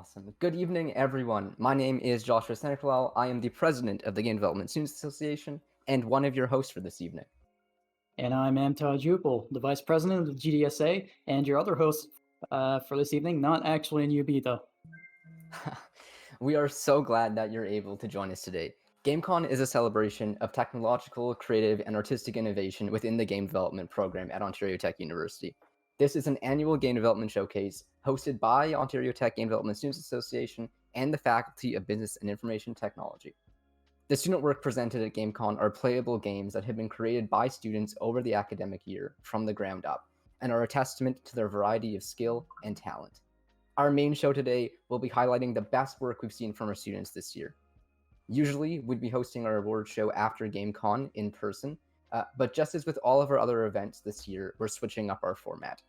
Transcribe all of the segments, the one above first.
Awesome. Good evening, everyone. My name is Joshua Senekalal. I am the president of the Game Development Students Association and one of your hosts for this evening. And I'm Amtad Jupel, the vice president of the GDSA and your other host for this evening, not actually in UB though. We are so glad that you're able to join us today. GameCon is a celebration of technological, creative, and artistic innovation within the game development program at Ontario Tech University. This is an annual game development showcase hosted by Ontario Tech Game Development Students Association and the Faculty of Business and Information Technology. The student work presented at GameCon are playable games that have been created by students over the academic year from the ground up and are a testament to their variety of skill and talent. Our main show today will be highlighting the best work we've seen from our students this year. Usually, we'd be hosting our award show after GameCon in person, but just as with all of our other events this year, we're switching up our format.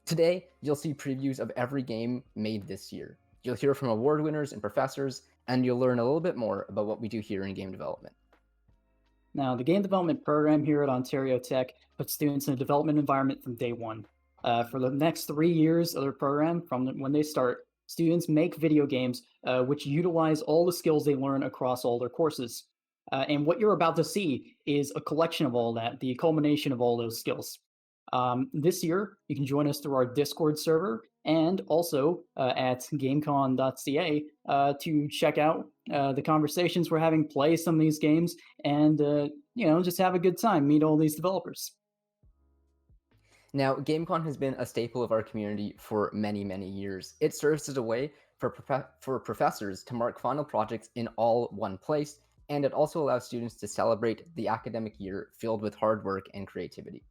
Today, you'll see previews of every game made this year. You'll hear from award winners and professors, and you'll learn a little bit more about what we do here in game development. Now, the game development program here at Ontario Tech puts students in a development environment from day one. For the next 3 years of their program, from when they start, students make video games which utilize all the skills they learn across all their courses. And what you're about to see is a collection of all that, the culmination of all those skills. This year, you can join us through our Discord server and also at gamecon.ca to check out the conversations we're having, play some of these games, and just have a good time, meet all these developers. Now, GameCon has been a staple of our community for many, many years. It serves as a way for professors to mark final projects in all one place, and it also allows students to celebrate the academic year filled with hard work and creativity.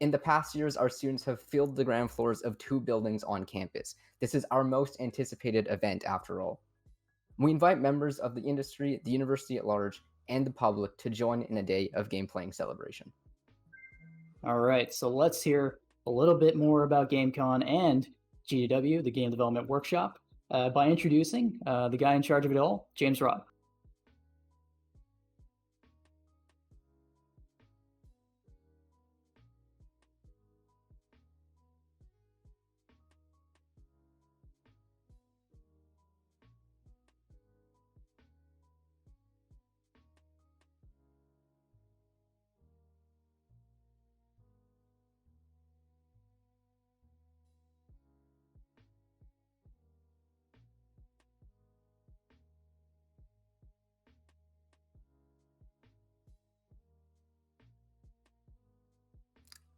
In the past years, our students have filled the ground floors of 2 buildings on campus. This is our most anticipated event after all. We invite members of the industry, the university at large, and the public to join in a day of game playing celebration. All right, so let's hear a little bit more about GameCon and GDW, the Game Development Workshop, by introducing the guy in charge of it all, James Robb.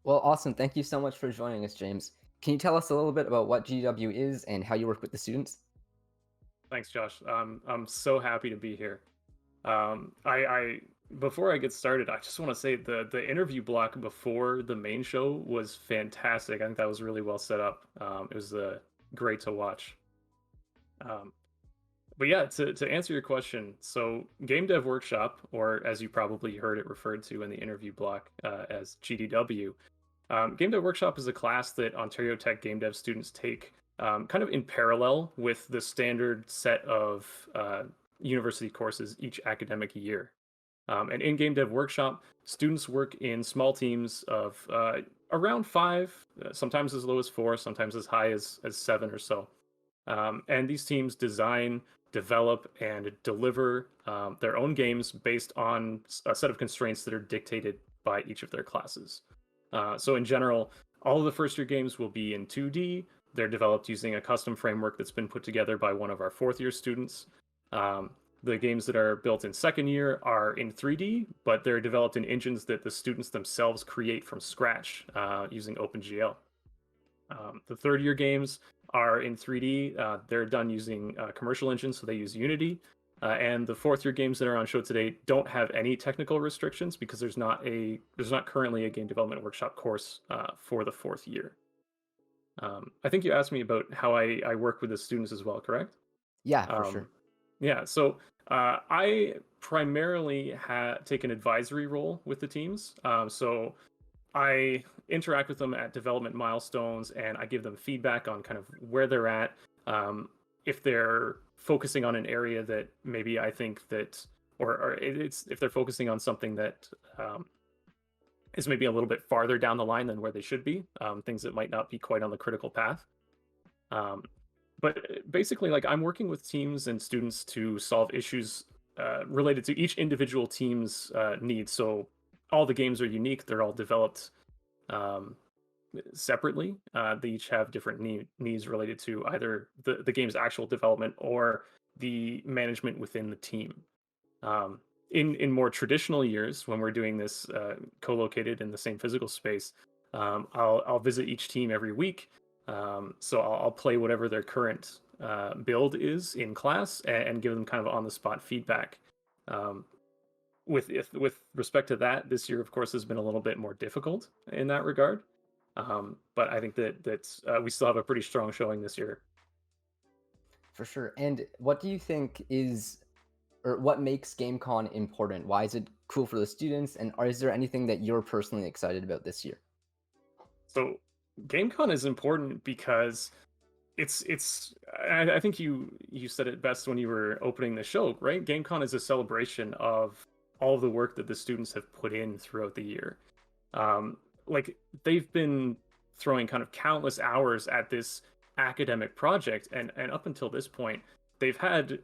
Well, awesome. Thank you so much for joining us, James. Can you tell us a little bit about what GW is and how you work with the students? Thanks, Josh. I'm so happy to be here. I before I get started, I just want to say the interview block before the main show was fantastic. I think that was really well set up. It was great to watch. But yeah, to answer your question, so Game Dev Workshop, or as you probably heard it referred to in the interview block as GDW, Game Dev Workshop is a class that Ontario Tech Game Dev students take kind of in parallel with the standard set of university courses each academic year. And in Game Dev Workshop, students work in small teams of around 5, sometimes as low as 4, sometimes as high as 7 or so. And these teams design, develop, and deliver their own games based on a set of constraints that are dictated by each of their classes. So in general, all of the first year games will be in 2D. They're developed using a custom framework that's been put together by one of our 4th year students. The games that are built in second year are in 3D, but they're developed in engines that the students themselves create from scratch using OpenGL. The 3rd year games are in 3D. They're done using commercial engines, so they use Unity. And the 4th year games that are on show today don't have any technical restrictions because there's not currently a game development workshop course for the 4th year. I think you asked me about how I work with the students as well, correct? Yeah, for sure. Yeah, so I primarily take an advisory role with the teams. So I interact with them at development milestones, and I give them feedback on kind of where they're at. If they're focusing on an area that maybe I think that, if they're focusing on something that is maybe a little bit farther down the line than where they should be, things that might not be quite on the critical path. But basically, like I'm working with teams and students to solve issues related to each individual team's needs. So all the games are unique; they're all developed um, separately. They each have different needs related to either the game's actual development or the management within the team. Um, in more traditional years, when we're doing this co-located in the same physical space, I'll visit each team every week. So I'll play whatever their current build is in class and give them kind of on the spot feedback. Um, with respect to that, this year, of course, has been a little bit more difficult in that regard. But I think that we still have a pretty strong showing this year. For sure. And what do you think is, or what makes GameCon important? Why is it cool for the students? And is there anything that you're personally excited about this year? So GameCon is important because it's I think you said it best when you were opening the show, right? GameCon is a celebration of all of the work that the students have put in throughout the year. Um, like they've been throwing kind of countless hours at this academic project, and up until this point, they've had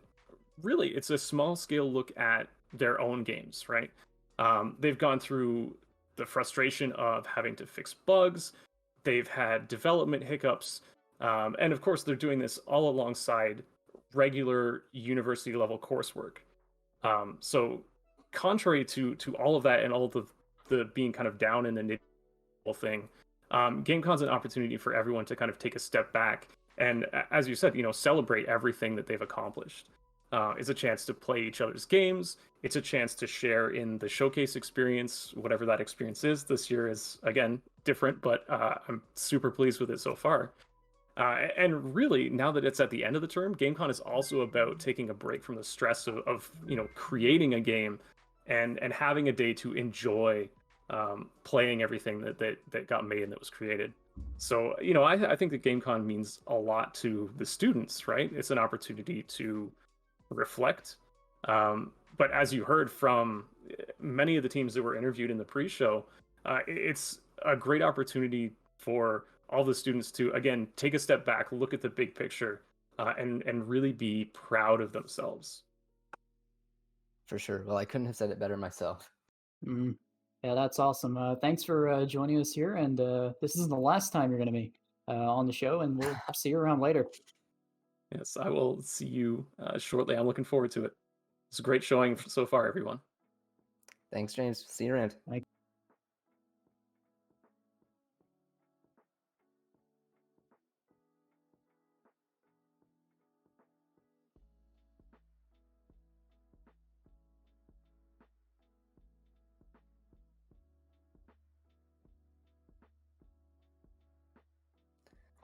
really it's a small scale look at their own games, right? They've gone through the frustration of having to fix bugs. They've had development hiccups, and of course, they're doing this all alongside regular university level coursework. So, contrary to all of that and all of the being kind of down in the nitty thing, GameCon's an opportunity for everyone to kind of take a step back and, as you said, celebrate everything that they've accomplished. It's a chance to play each other's games. It's a chance to share in the showcase experience, whatever that experience is. This year is again different, but I'm super pleased with it so far. And really, now that it's at the end of the term, GameCon is also about taking a break from the stress of creating a game and having a day to enjoy playing everything that got made and that was created. So I think that GameCon means a lot to the students, right? It's an opportunity to reflect. But as you heard from many of the teams that were interviewed in the pre-show, it's a great opportunity for all the students to again take a step back, look at the big picture, and really be proud of themselves. For sure. Well, I couldn't have said it better myself. Mm. Yeah, that's awesome. Thanks for joining us here. And this isn't the last time you're going to be on the show, and we'll see you around later. Yes, I will see you shortly. I'm looking forward to it. It's a great showing so far, everyone. Thanks, James. See you around. Bye.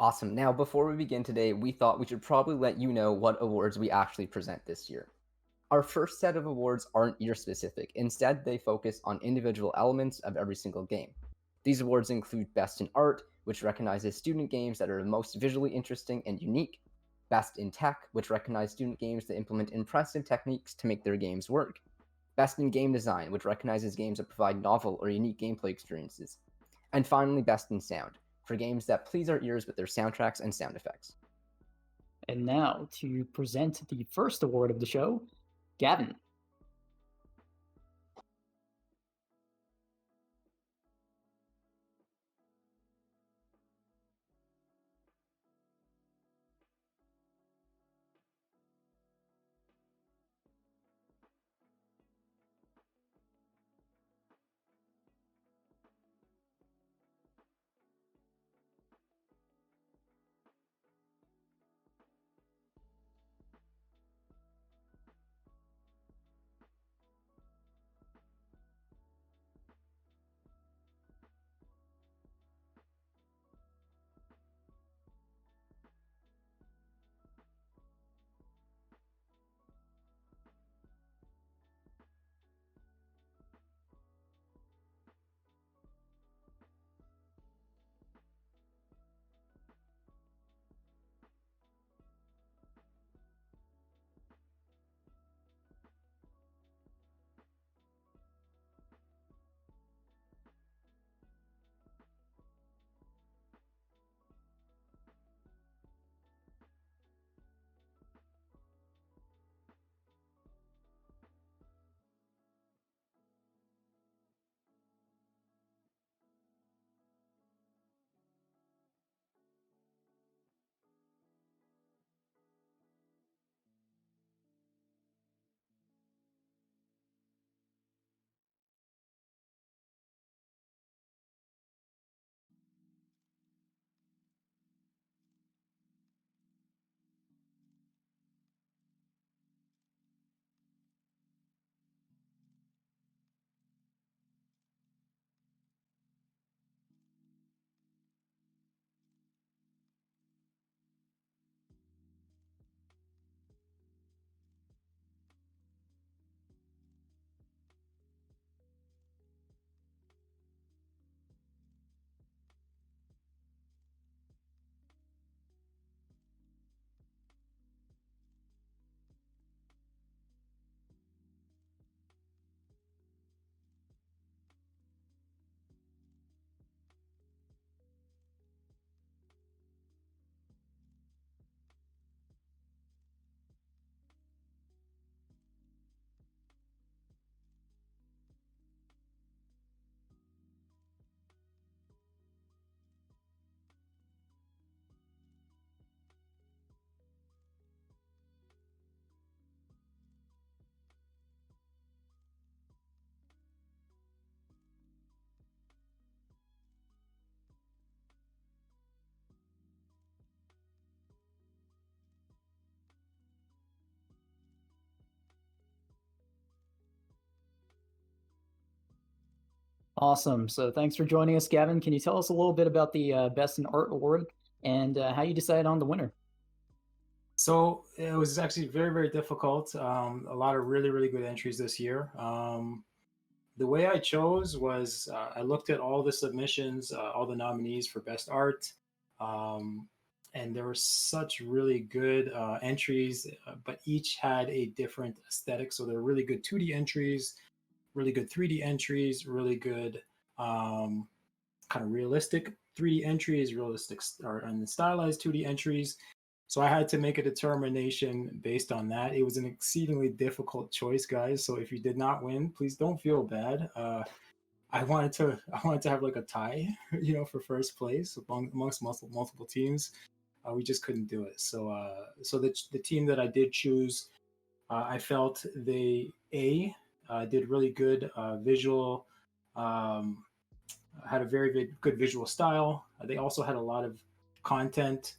Awesome. Now, before we begin today, we thought we should probably let you know what awards we actually present this year. Our first set of awards aren't year specific. Instead, they focus on individual elements of every single game. These awards include Best in Art, which recognizes student games that are the most visually interesting and unique. Best in Tech, which recognizes student games that implement impressive techniques to make their games work. Best in Game Design, which recognizes games that provide novel or unique gameplay experiences. And finally, Best in Sound, for games that please our ears with their soundtracks and sound effects. And now to present the first award of the show, Gavin. Awesome. So thanks for joining us, Gavin. Can you tell us a little bit about the Best in Art Award and how you decided on the winner? So it was actually very, very difficult. A lot of really, really good entries this year. The way I chose was I looked at all the submissions, all the nominees for best art, um, and there were such really good entries, but each had a different aesthetic. So there were really good 2D entries, really good 3D entries, really good um, kind of realistic 3D entries, realistic or and stylized 2D entries. So I had to make a determination based on that. It was an exceedingly difficult choice, guys. So if you did not win, please don't feel bad. I wanted to have like a tie, for first place amongst multiple teams. We just couldn't do it. So the team that I did choose, I felt they did really good visual. Um, had a very good visual style. They also had a lot of content,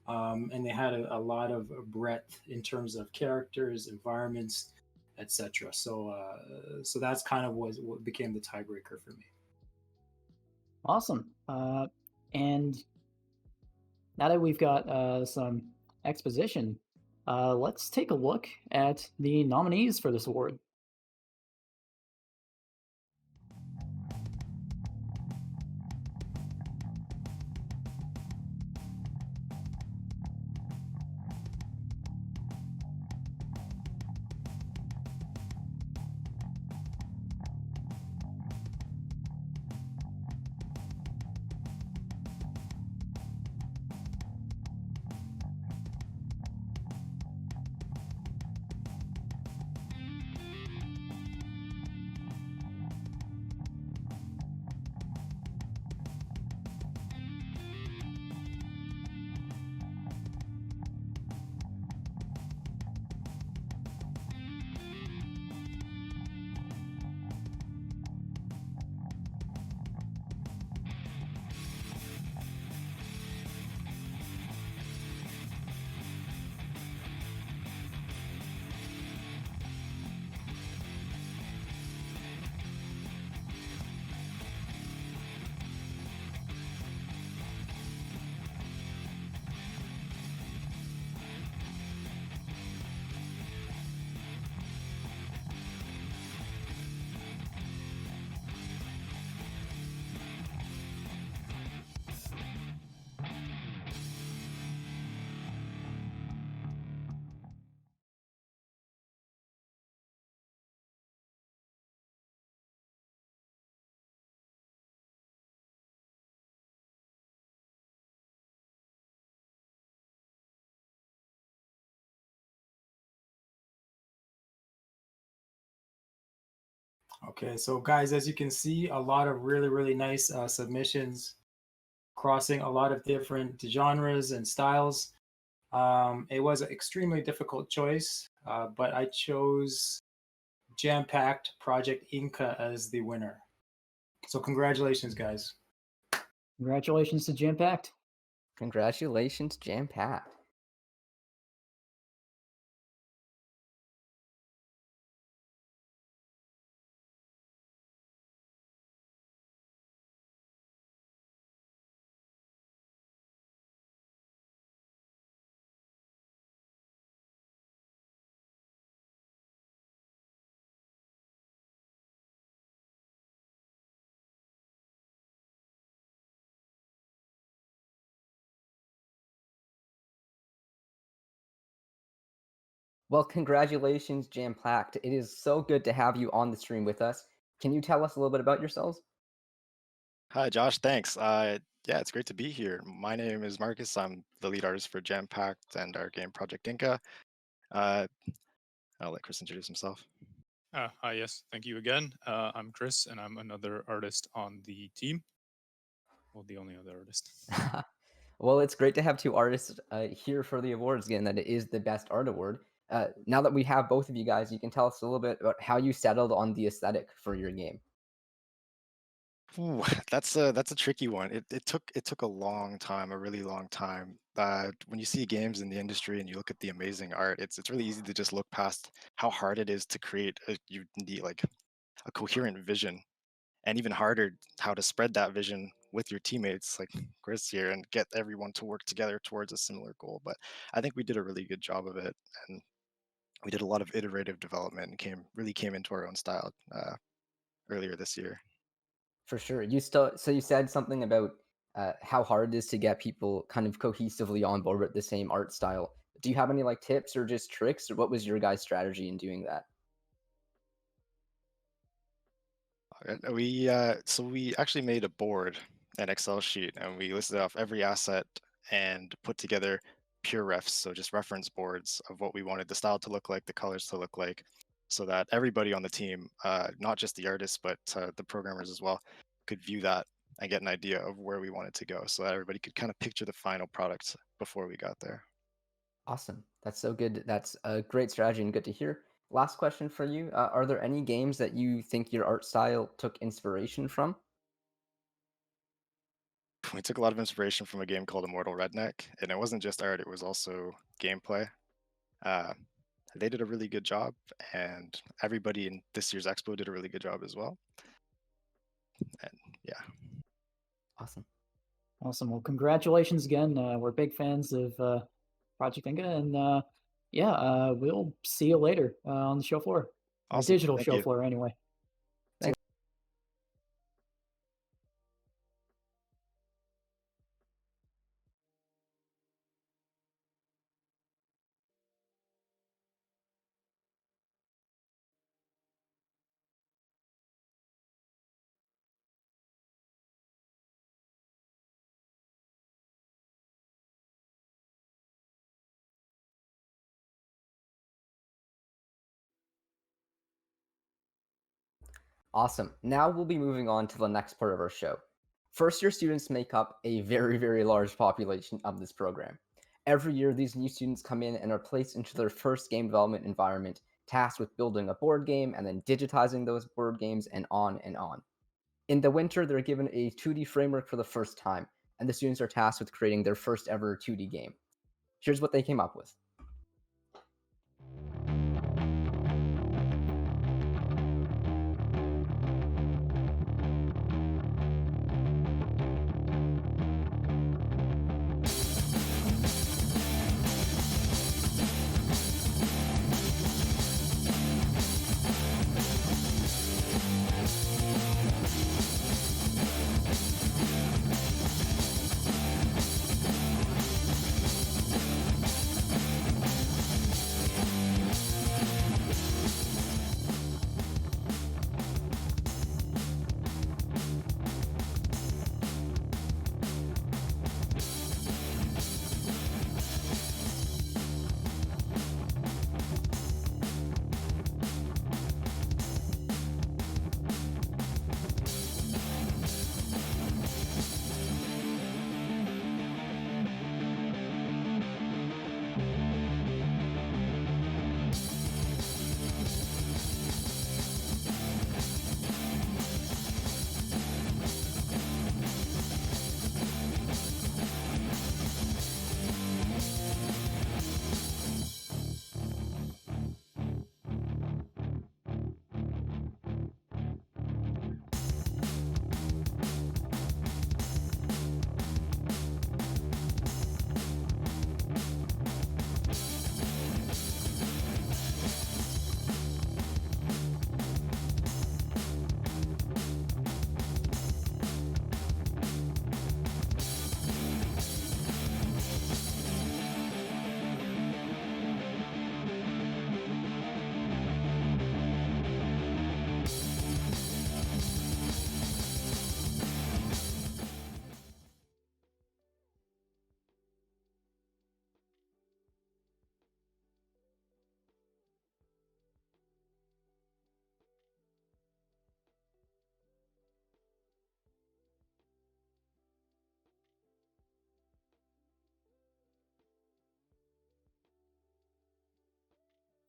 and they had a lot of breadth in terms of characters, environments, etc. So that's kind of what became the tiebreaker for me. Awesome. And now that we've got some exposition, let's take a look at the nominees for this award. Okay, so guys, as you can see, a lot of really, really nice submissions crossing a lot of different genres and styles. It was an extremely difficult choice, but I chose Jam Packed Project Inca as the winner. So congratulations, guys. Congratulations to Jam Packed. Congratulations, Jam Packed. Well, congratulations, Jam Packed. It is so good to have you on the stream with us. Can you tell us a little bit about yourselves? Hi, Josh. Thanks. Yeah, it's great to be here. My name is Marcus. I'm the lead artist for Jam Packed and our game Project Inca. Uh, I'll let Chris introduce himself. Hi, yes, thank you again. I'm Chris, and I'm another artist on the team. Well, the only other artist. Well, it's great to have two artists here for the awards again, that it is the Best Art Award. Now that we have both of you guys, you can tell us a little bit about how you settled on the aesthetic for your game. Ooh, that's a tricky one. It took a long time, a really long time. When you see games in the industry and you look at the amazing art, it's really easy to just look past how hard it is to create a unique, like a coherent vision. and even harder how to spread that vision with your teammates like Chris here and get everyone to work together towards a similar goal. But I think we did a really good job of it, and we did a lot of iterative development and really came into our own style earlier this year. For sure. So you said something about how hard it is to get people kind of cohesively on board with the same art style. Do you have any like tips or just tricks, or what was your guys' strategy in doing that? So we actually made a board, an Excel sheet, and we listed off every asset and put together pure refs, so just reference boards of what we wanted the style to look like, the colors to look like, so that everybody on the team, not just the artists but the programmers as well, could view that and get an idea of where we wanted to go, so that everybody could kind of picture the final product before we got there. Awesome. That's so good. That's a great strategy and good to hear. Last question for you. Are there any games that you think your art style took inspiration from? We took a lot of inspiration from a game called Immortal Redneck, and it wasn't just art; it was also gameplay. Uh, they did a really good job, and everybody in this year's expo did a really good job as well. And yeah, Awesome. Awesome. Well, congratulations again. We're big fans of Project Inca, and we'll see you later on the show floor, or awesome. digital Thank show you. floor, anyway. Awesome. Now we'll be moving on to the next part of our show. First year students make up a very, very large population of this program. Every year, these new students come in and are placed into their first game development environment, tasked with building a board game and then digitizing those board games and on and on. In the winter, they're given a 2D framework for the first time, and the students are tasked with creating their first ever 2D game. Here's what they came up with.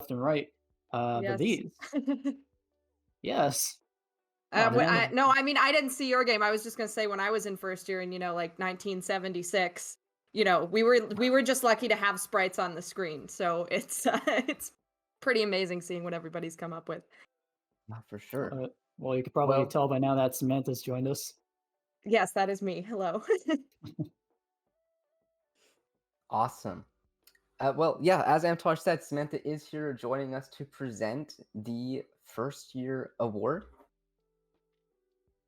Left and right. But Yes. these, yes. No, I mean, I didn't see your game. I was just gonna say when I was in first year in, like 1976, we were just lucky to have sprites on the screen. So it's it's pretty amazing seeing what everybody's come up with. For sure. Well, you could probably Well, tell by now that Samantha's joined us. Yes, that is me. Hello. awesome. Well, yeah, as Amtosh said, Samantha is here joining us to present the first year award.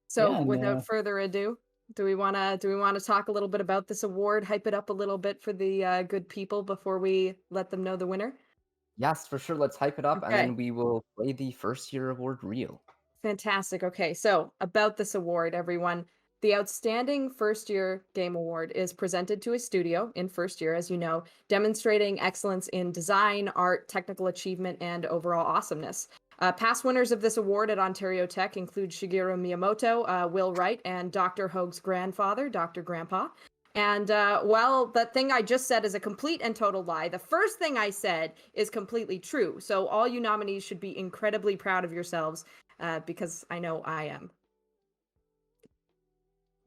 So Yeah, and without further ado, do we wanna talk a little bit about this award, hype it up a little bit for the good people before we let them know the winner? Yes, for sure. Let's hype it up, and Okay. then we will play the first year award reel. Fantastic. Okay, so about this award, everyone. The Outstanding First Year Game Award is presented to a studio in first year, as you know, demonstrating excellence in design, art, technical achievement, and overall awesomeness. Past winners of this award at Ontario Tech include Shigeru Miyamoto, Will Wright, and Dr. Hoag's grandfather, Dr. Grandpa. And while the thing I just said is a complete and total lie, the first thing I said is completely true. So all you nominees should be incredibly proud of yourselves because I know I am.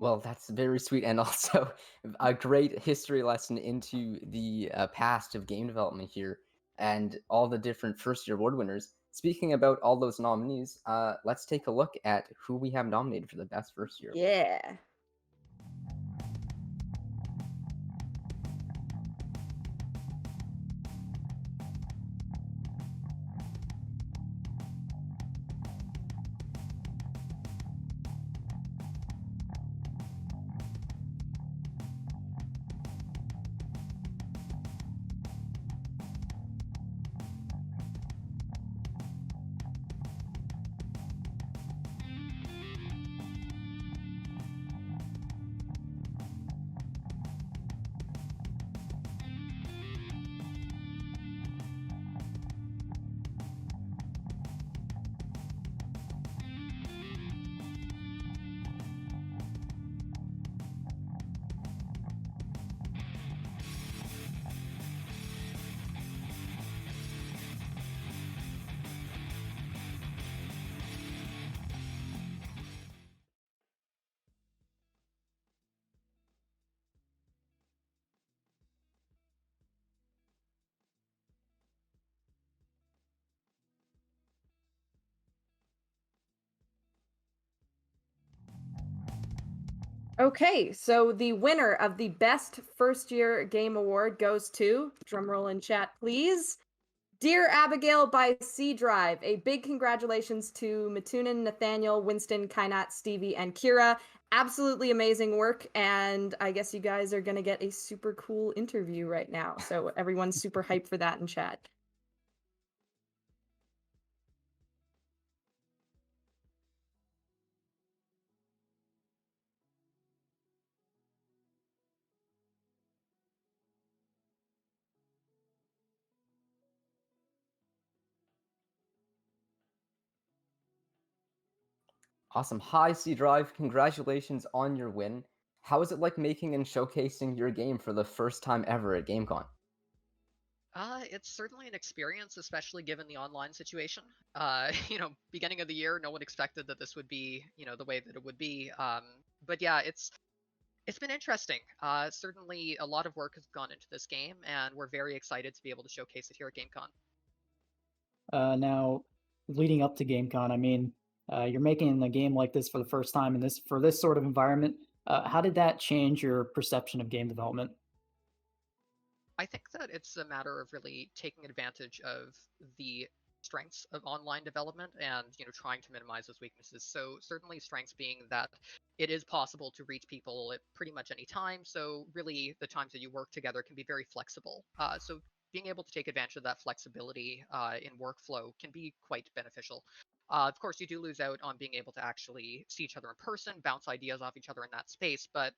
Well, that's very sweet, and also a great history lesson into the past of game development here, and all the different first year award winners. Speaking about all those nominees, let's take a look at who we have nominated for the best first year. Yeah. Okay, so the winner of the Best First Year Game Award goes to, drumroll in chat, please, Dear Abigail by C Drive. A big congratulations to Matunin, Nathaniel, Winston, Kainat, Stevie, and Kira. Absolutely amazing work, and I guess you guys are gonna get a super cool interview right now. So everyone's super hyped for that in chat. Awesome. Hi, C Drive. Congratulations on your win. How is it like making and showcasing your game for the first time ever at GameCon? It's certainly an experience, especially given the online situation. Beginning of the year, no one expected that this would be, the way that it would be. But yeah, it's been interesting. Certainly, a lot of work has gone into this game, and we're very excited to be able to showcase it here at GameCon. Now, leading up to GameCon, I mean, you're making a game like this for the first time in this sort of environment. How did that change your perception of game development? I think that it's a matter of really taking advantage of the strengths of online development and trying to minimize those weaknesses. So certainly strengths being that it is possible to reach people at pretty much any time. So really the times that you work together can be very flexible. So being able to take advantage of that flexibility in workflow can be quite beneficial. Of course, you do lose out on being able to actually see each other in person, bounce ideas off each other in that space, but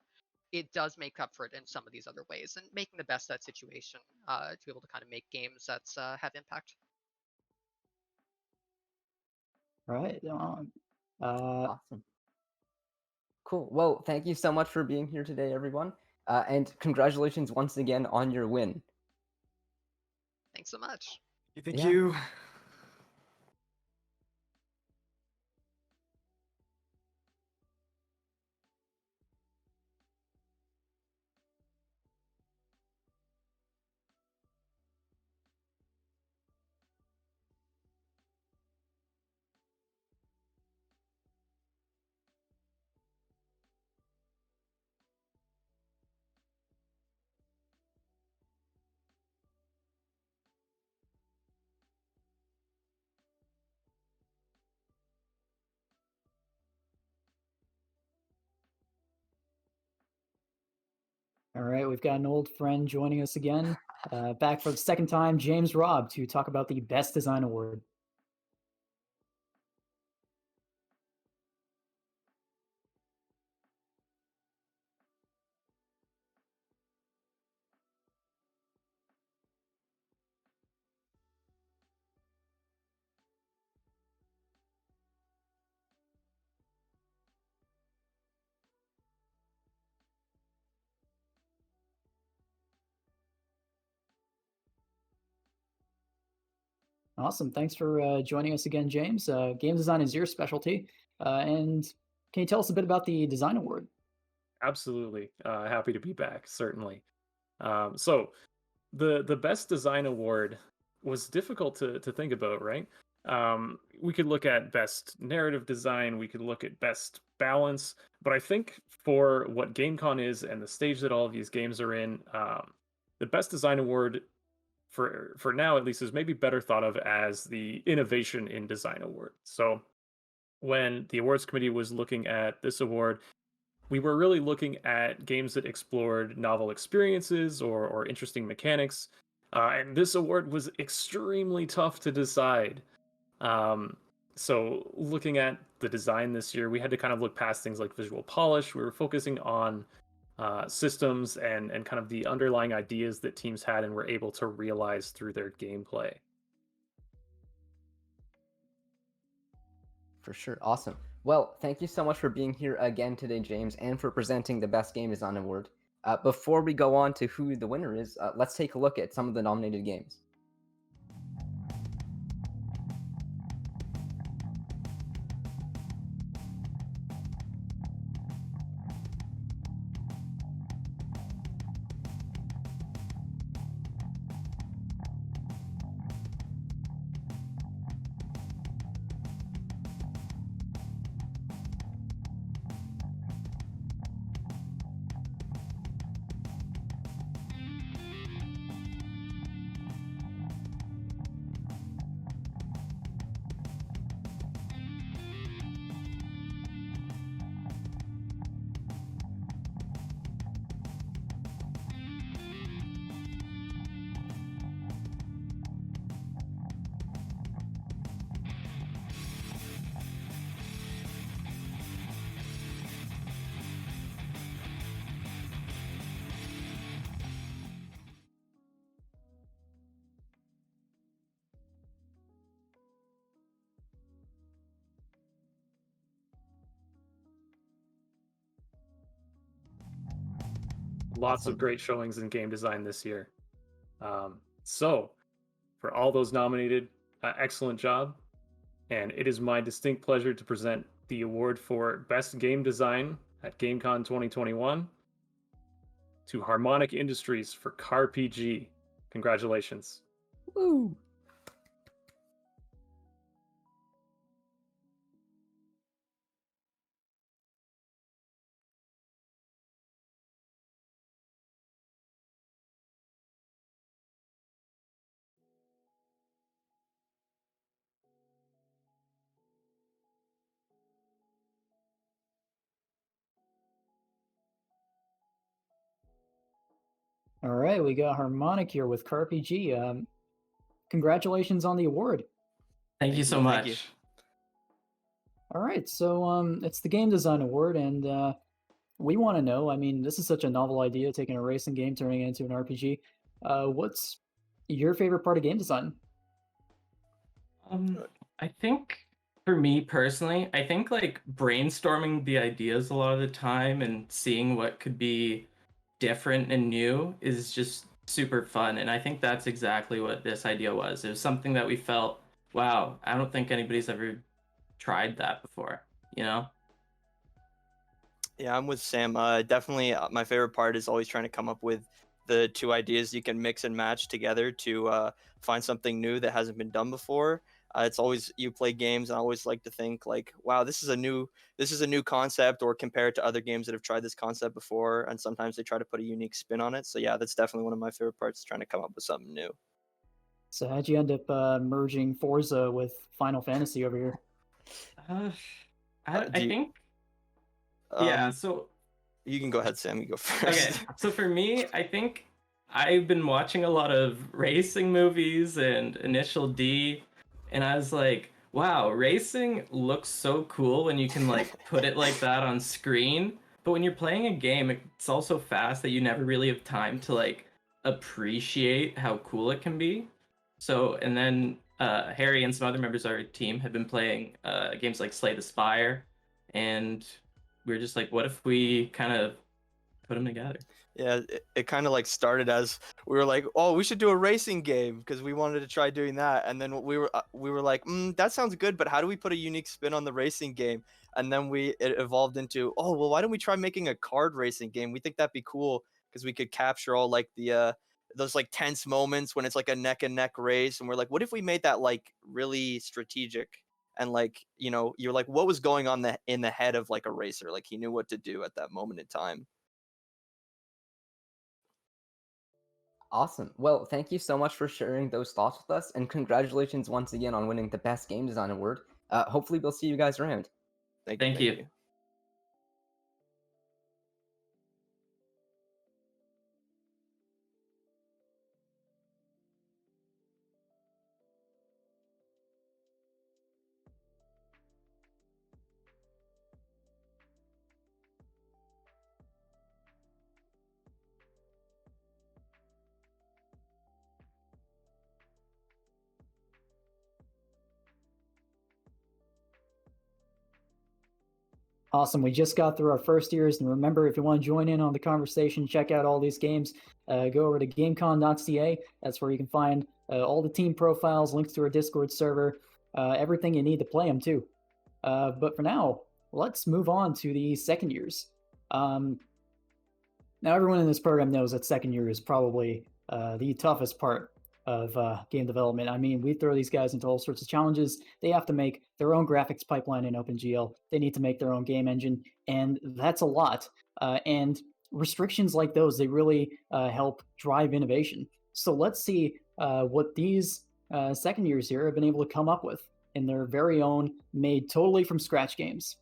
it does make up for it in some of these other ways, and making the best of that situation to be able to kind of make games that have impact. Right. Awesome. Cool. Well, thank you so much for being here today, everyone. And congratulations once again on your win. Thanks so much. Thank Yeah. you. All right, we've got an old friend joining us again. Back for the second time, James Robb, to talk about the Best Design Award. Awesome. Thanks for joining us again, James. Game design is your specialty. And can you tell us a bit about the Design Award? Absolutely. Happy to be back, certainly. So the best design award was difficult to think about, right? We could look at best narrative design, we could look at best balance, but I think for what GameCon is and the stage that all of these games are in, the best design award for now at least is maybe better thought of as the innovation in design award. So when the awards committee was looking at this award, we were really looking at games that explored novel experiences or interesting mechanics. And this award was extremely tough to decide. So, looking at the design this year, we had to kind of look past things like visual polish. We were focusing on systems and kind of the underlying ideas that teams had and were able to realize through their gameplay. For sure. Awesome. Well, thank you so much for being here again today, James, and for presenting the Best Game Design Award. Before we go on to who the winner is, let's take a look at some of the nominated games. Lots of great showings in game design this year. So, for all those nominated, excellent job. And it is my distinct pleasure to present the award for Best Game Design at GameCon 2021 to Harmonic Industries for CarPG. Congratulations. Woo! All right, we got Harmonic here with CarPG. Congratulations on the award. Thank you so much. you. All right, so it's the Game Design Award, and we want to know. I mean, this is such a novel idea, taking a racing game, turning it into an RPG. What's your favorite part of game design? I think for me personally, I think like brainstorming the ideas a lot of the time and seeing what could be different and new is just super fun. And I think that's exactly what this idea was. It was something that we felt, wow, I don't think anybody's ever tried that before, you know? Yeah, I'm with Sam. Definitely, my favorite part is always trying to come up with the two ideas you can mix and match together to find something new that hasn't been done before. It's always you play games, and I always like to think like, wow, this is a new concept, or compare it to other games that have tried this concept before. And sometimes they try to put a unique spin on it. So yeah, that's definitely one of my favorite parts, trying to come up with something new. So how'd you end up merging Forza with Final Fantasy over here? I think, yeah, so You can go ahead, Sam. You go first. Okay, so for me, I think I've been watching a lot of racing movies and Initial D, and I was like, wow, racing looks so cool when you can like put it like that on screen. But when you're playing a game, it's also fast that you never really have time to like appreciate how cool it can be. So, and then Harry and some other members of our team have been playing games like Slay the Spire, and we were just like, what if we kind of put them together? Yeah, it kind of like started as we were like, oh, we should do a racing game because we wanted to try doing that, and then we were like, that sounds good, but how do we put a unique spin on the racing game? And then it evolved into, oh, well, why don't we try making a card racing game? We think that'd be cool because we could capture all like the those like tense moments when it's like a neck and neck race, and we're like, what if we made that like really strategic? And like, you're like, what was going on in the head of like a racer? Like he knew what to do at that moment in time. Awesome. Well, thank you so much for sharing those thoughts with us, and congratulations once again on winning the Best Game Design Award. Hopefully, we'll see you guys around. Thank you. Awesome. We just got through our first years. And remember, if you want to join in on the conversation, check out all these games, go over to gamecon.ca. That's where you can find all the team profiles, links to our Discord server, everything you need to play them too. But for now, let's move on to the second years. Now, everyone in this program knows that second year is probably the toughest part of game development. I mean, we throw these guys into all sorts of challenges. They have to make their own graphics pipeline in OpenGL. They need to make their own game engine, and that's a lot. And restrictions like those, they really help drive innovation. So let's see what these second years here have been able to come up with in their very own, made totally from scratch games.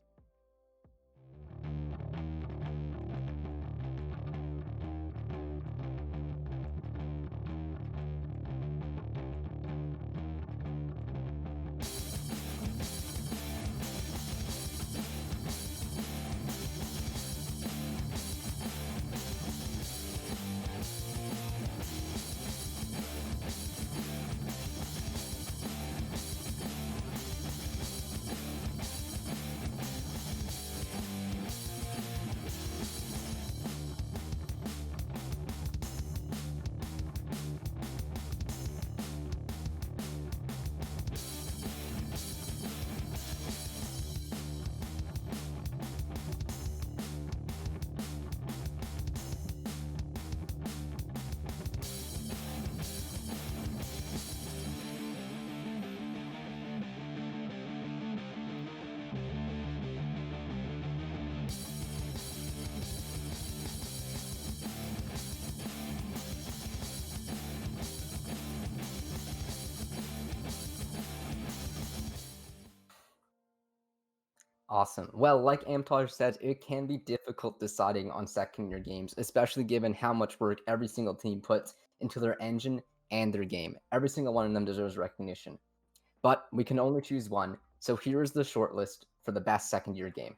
Awesome. Well, like Amtar said, it can be difficult deciding on second year games, especially given how much work every single team puts into their engine and their game. Every single one of them deserves recognition. But we can only choose one, so here is the shortlist for the best second year game.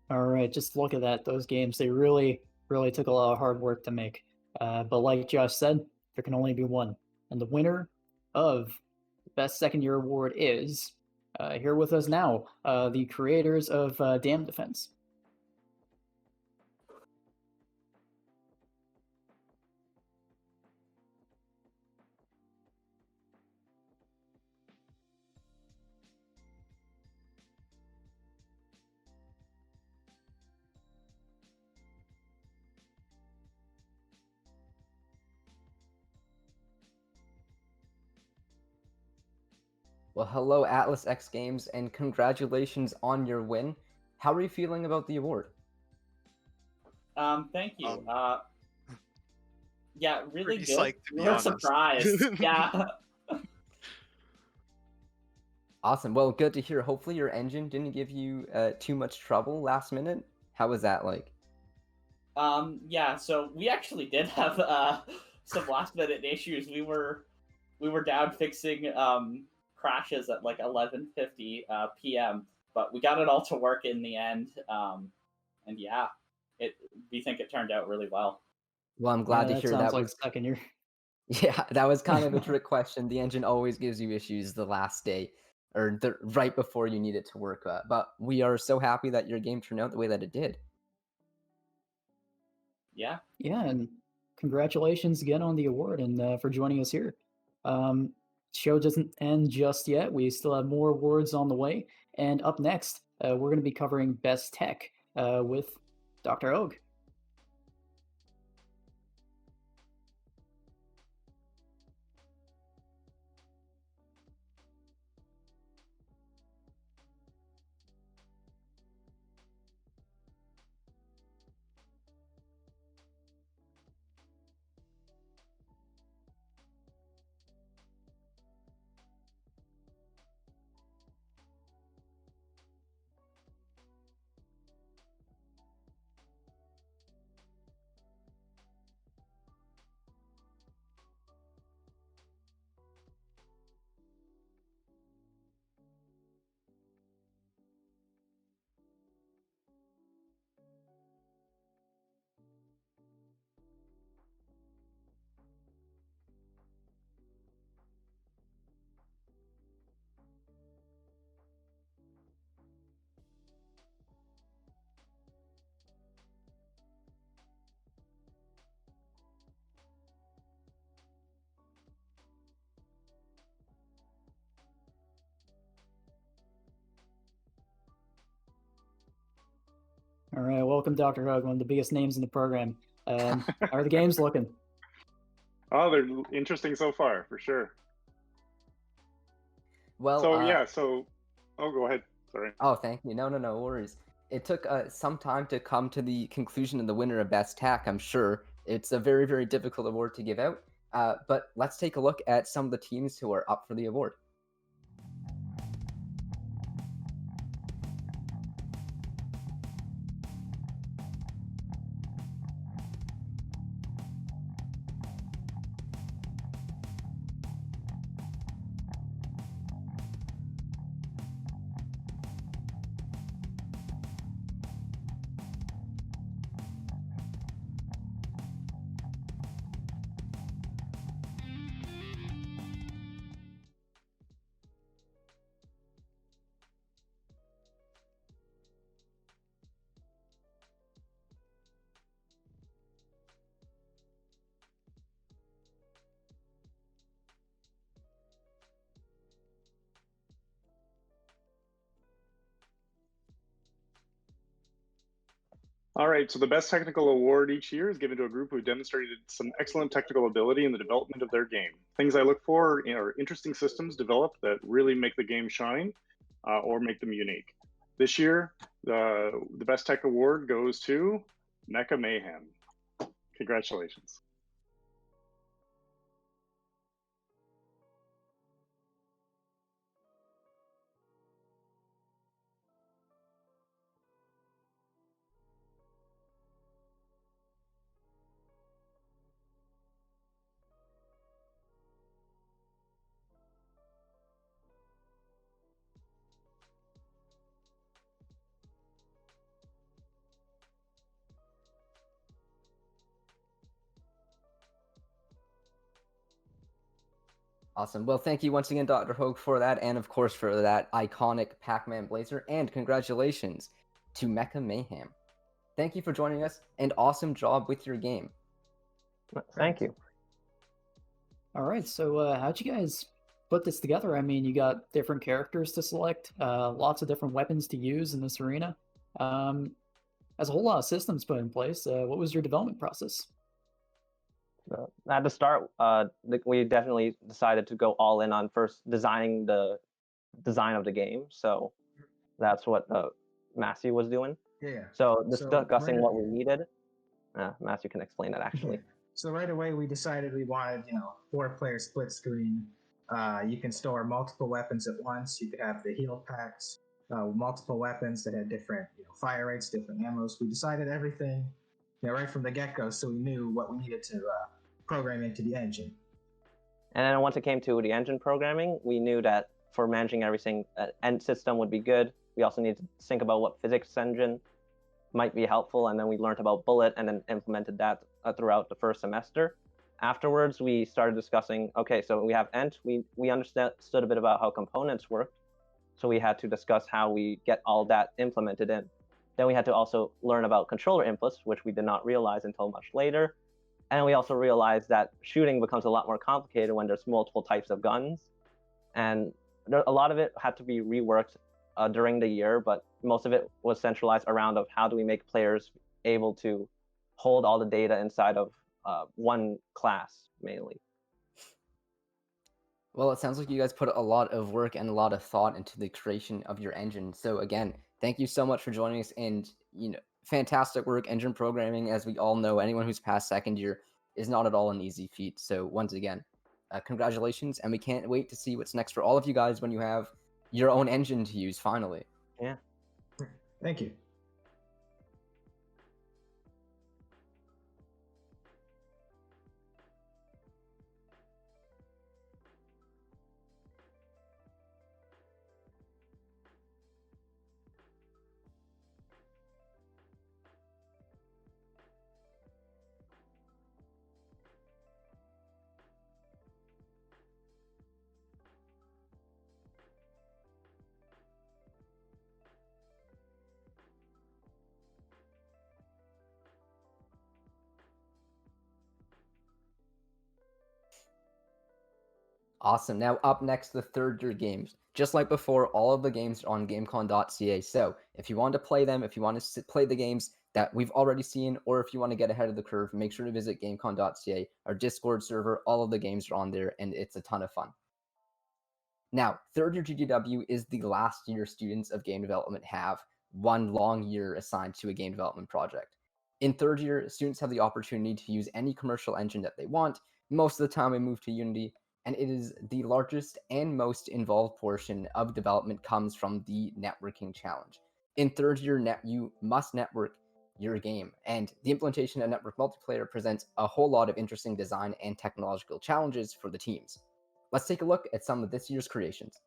All right, just look at that. Those games, they really, really took a lot of hard work to make. But like Josh said, there can only be one. And the winner of best second year award is here with us now, the creators of Dam Defense. Well, hello, Atlas X Games, and congratulations on your win. How are you feeling about the award? Thank you. Yeah, really Pretty good. psyched, to We be were honest. surprised. Yeah. Awesome. Well, good to hear. Hopefully your engine didn't give you too much trouble last minute. How was that like? Yeah, so we actually did have some last minute issues. We were down fixing crashes at like 11:50 p.m., but we got it all to work in the end. And yeah, we think it turned out really well. Well, I'm glad to that hear sounds that like was. second year. Yeah, that was kind of a trick question. The engine always gives you issues the last day or right before you need it to work. But we are so happy that your game turned out the way that it did. Yeah. Yeah, and congratulations again on the award and for joining us here. Show doesn't end just yet. We still have more awards on the way. And up next, we're going to be covering Best Tech with Dr. Oak. All right, welcome, Dr. Hug, one of the biggest names in the program. How are the games looking? Oh, they're interesting so far, for sure. Well, oh, go ahead. Sorry. Oh, thank you. No worries. It took some time to come to the conclusion of the winner of Best Tech, I'm sure. It's a very, very difficult award to give out. But let's take a look at some of the teams who are up for the award. All right, so the best technical award each year is given to a group who demonstrated some excellent technical ability in the development of their game. Things I look for are interesting systems developed that really make the game shine or make them unique. This year, the best tech award goes to Mecha Mayhem. Congratulations. Awesome. Well, thank you once again, Dr. Hogue, for that, and of course for that iconic Pac-Man blazer, and congratulations to Mecha Mayhem. Thank you for joining us, and awesome job with your game. Thank you. All right, so how'd you guys put this together? I mean, you got different characters to select, lots of different weapons to use in this arena. As a whole lot of systems put in place. What was your development process? At the start, we definitely decided to go all in on first designing the design of the game. So that's what Matthew was doing. Yeah. So discussing right, what we needed. Matthew can explain that actually. So right away we decided we wanted, 4-player split screen. You can store multiple weapons at once. You could have the heal packs, multiple weapons that had different fire rates, different ammos. We decided everything right from the get-go, so we knew what we needed to program into the engine. And then once it came to the engine programming, we knew that for managing everything, an end system would be good. We also needed to think about what physics engine might be helpful, and then we learned about Bullet and then implemented that throughout the first semester. Afterwards, we started discussing, okay, so we have Ent, we understood a bit about how components work, so we had to discuss how we get all that implemented in. Then we had to also learn about controller inputs, which we did not realize until much later. And we also realized that shooting becomes a lot more complicated when there's multiple types of guns. And a lot of it had to be reworked during the year, but most of it was centralized around of how do we make players able to hold all the data inside of one class, mainly. Well, it sounds like you guys put a lot of work and a lot of thought into the creation of your engine. So again, thank you so much for joining us, and fantastic work. Engine programming, as we all know, anyone who's passed second year is not at all an easy feat. So once again, congratulations, and we can't wait to see what's next for all of you guys when you have your own engine to use finally. Yeah. Thank you. Awesome. Now up next, the third year games. Just like before, all of the games are on GameCon.ca. So if you want to play them, if you want to play the games that we've already seen, or if you want to get ahead of the curve, make sure to visit GameCon.ca. Our Discord server, all of the games are on there, and it's a ton of fun. Now, third year GDW is the last year students of game development have one long year assigned to a game development project. In third year, students have the opportunity to use any commercial engine that they want. Most of the time we move to Unity, and it is the largest and most involved portion of development comes from the networking challenge. In third year, you must network your game, and the implementation of network multiplayer presents a whole lot of interesting design and technological challenges for the teams. Let's take a look at some of this year's creations.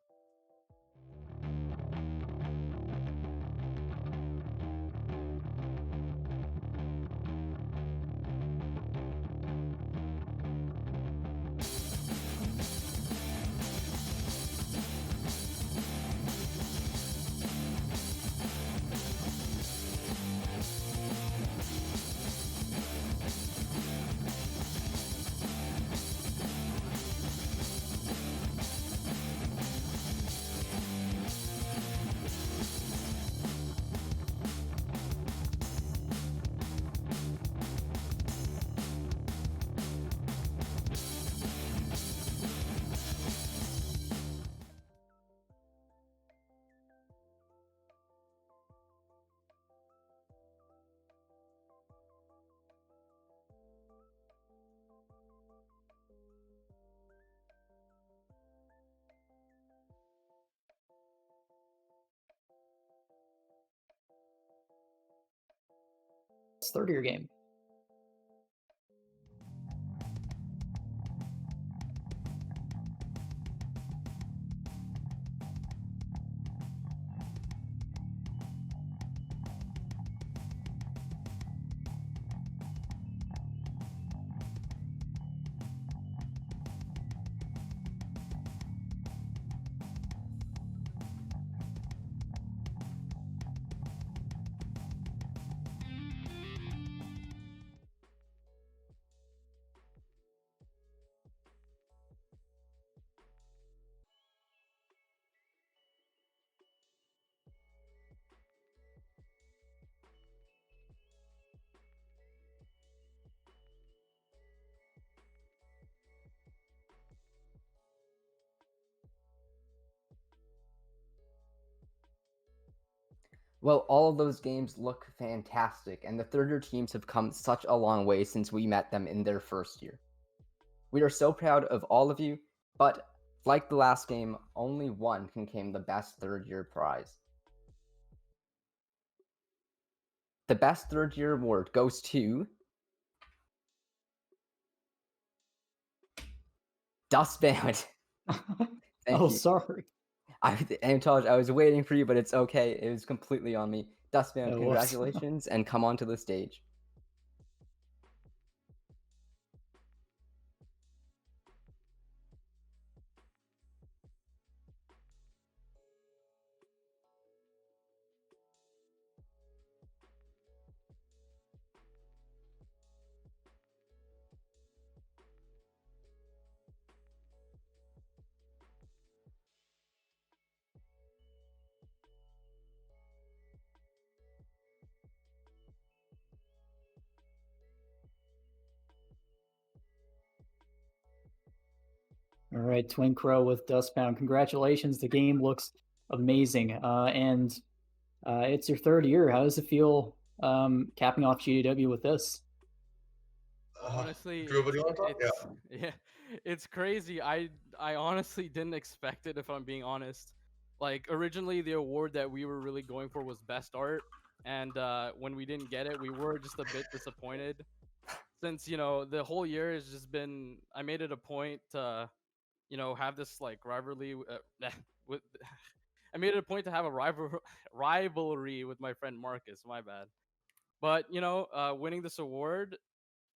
Third year game. Well, all of those games look fantastic, and the third-year teams have come such a long way since we met them in their first year. We are so proud of all of you, but like the last game, only one can claim the best third-year prize. The best third-year award goes to Dustbound. Thank Oh, you. sorry. I was waiting for you, but it's okay. It was completely on me. Dustbound, Oh, whoops. congratulations, and come onto the stage. All right, Twin Crow with Dustbound. Congratulations. The game looks amazing. And it's your third year. How does it feel capping off GDW with this? Honestly, Drew, what do you want to talk? it's yeah, it's crazy. I honestly didn't expect it, if I'm being honest. Like originally, the award that we were really going for was best art, and when we didn't get it, we were just a bit disappointed. Since the whole year has just been, I made it a point to, have this like rivalry with. I made it a point to have a rivalry with my friend Marcus. My bad. But winning this award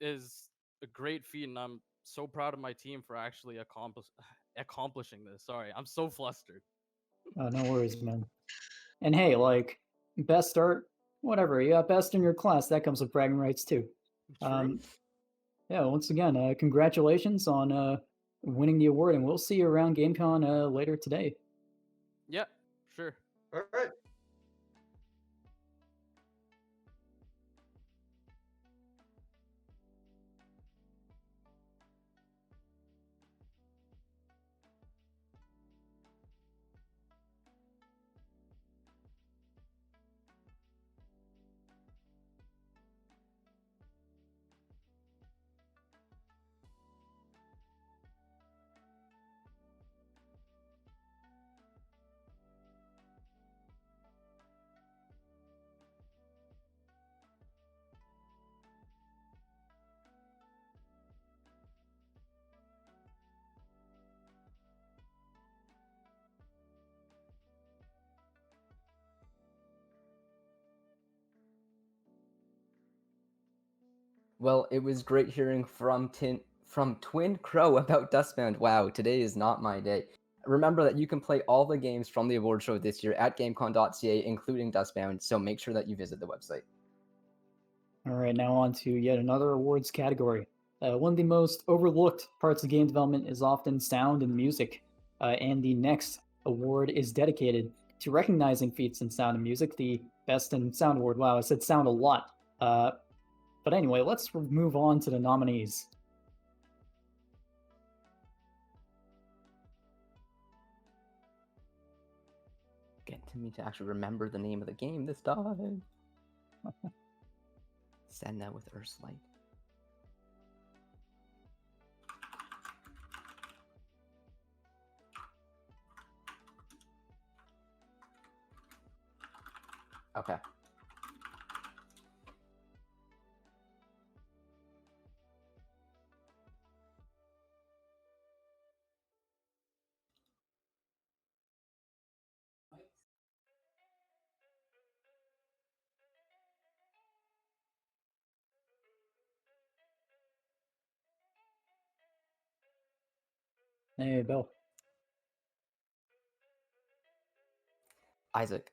is a great feat, and I'm so proud of my team for actually accomplishing this. Sorry, I'm so flustered. No worries, man. And hey, like, best art, whatever. You got best in your class. That comes with bragging rights, too. True. Yeah, once again, congratulations on winning the award, and we'll see you around GameCon later today. Yep, sure. All right. Well, it was great hearing from Twin Crow about Dustbound. Wow, today is not my day. Remember that you can play all the games from the award show this year at GameCon.ca, including Dustbound, so make sure that you visit the website. All right, now on to yet another awards category. One of the most overlooked parts of game development is often sound and music, and the next award is dedicated to recognizing feats in sound and music, the Best in Sound Award. Wow, I said sound a lot. But anyway, let's move on to the nominees. Get to me to actually remember the name of the game this time. Send that with Earthlight. Okay. Hey, Bill. Isaac.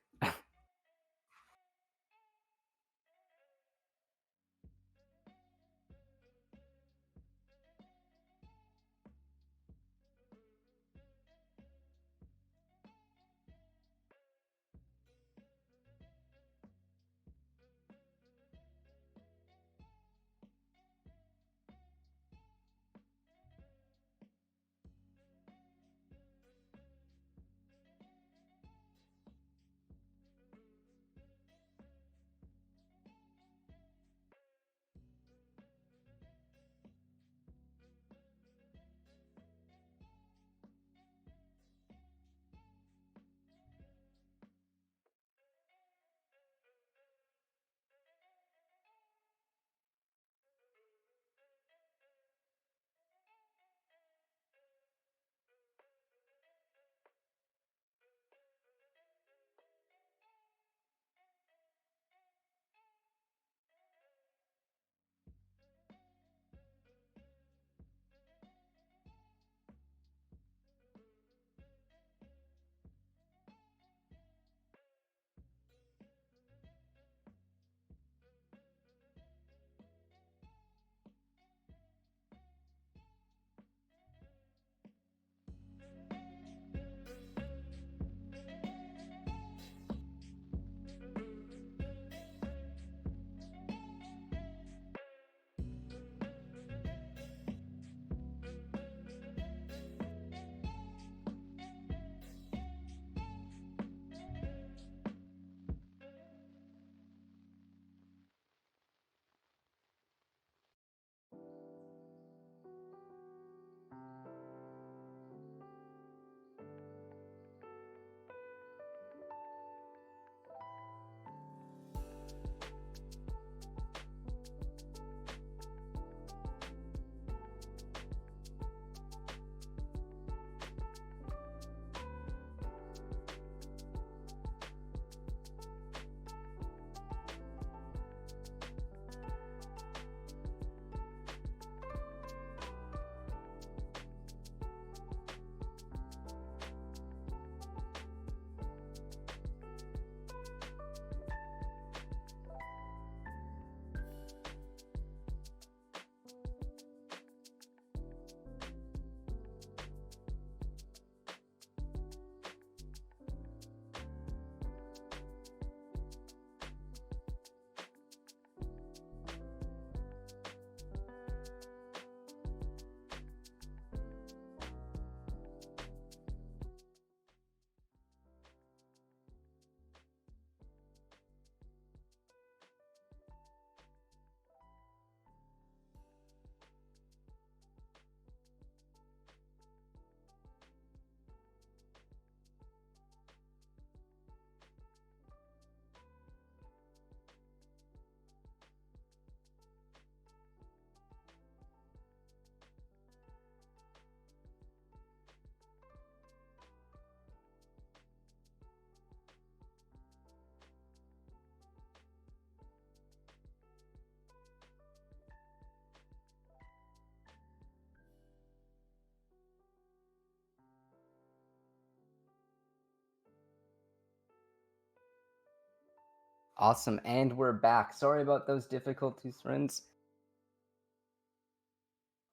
Awesome, and we're back. Sorry about those difficulties, friends.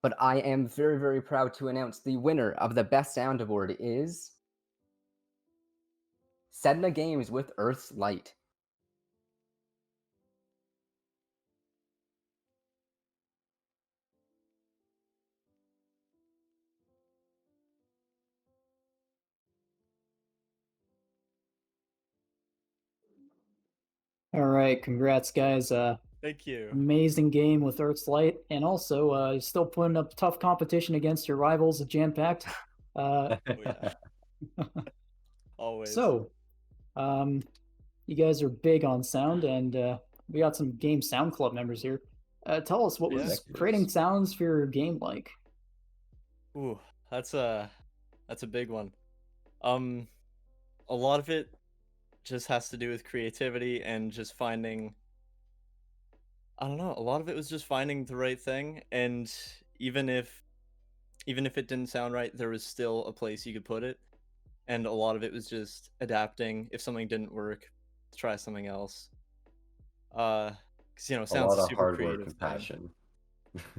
But I am very, very proud to announce the winner of the Best Sound Award is Sedna Games with Earth's Light. All right, congrats, guys. Thank you. Amazing game with Earth's Light, and also you're still putting up tough competition against your rivals at Jam Packed. Oh, yeah. Always. So, you guys are big on sound, and we got some Game Sound Club members here. Tell us, what was creating sounds for your game like? Ooh, that's a big one. A lot of it just has to do with creativity and just finding, I don't know, a lot of it was just finding the right thing, and even if it didn't sound right, there was still a place you could put it. And a lot of it was just adapting. If something didn't work, try something else. Because sounds a lot a of super hard work creative and thing.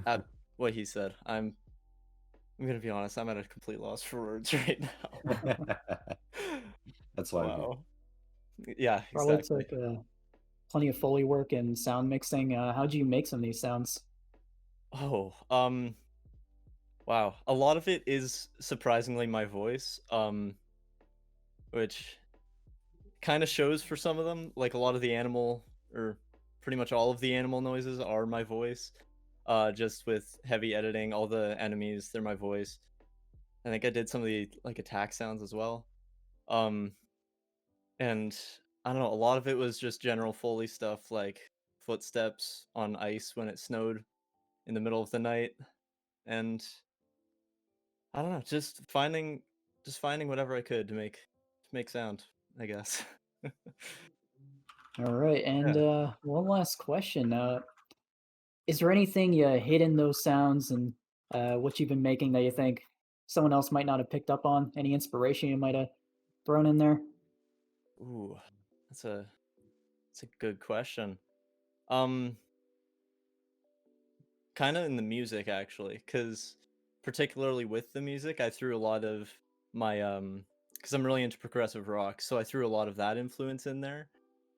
passion. What he said. I'm gonna be honest. I'm at a complete loss for words right now. That's why. Wow. Yeah, Probably exactly. took plenty of Foley work and sound mixing. How'd you make some of these sounds? Oh, wow. A lot of it is surprisingly my voice, which kind of shows for some of them. Like a lot of the animal, or pretty much all of the animal noises are my voice. Just with heavy editing, all the enemies, they're my voice. I think I did some of the like attack sounds as well. And I don't know, a lot of it was just general Foley stuff, like footsteps on ice when it snowed in the middle of the night, and I don't know, just finding whatever I could to make sound, I guess. All right, and Yeah. one last question. Is there anything you hid in those sounds and what you've been making that you think someone else might not have picked up on? Any inspiration you might have thrown in there? Ooh, that's a good question. Um, kind of in the music actually, because particularly with the music, I threw a lot of my because I'm really into progressive rock, so I threw a lot of that influence in there.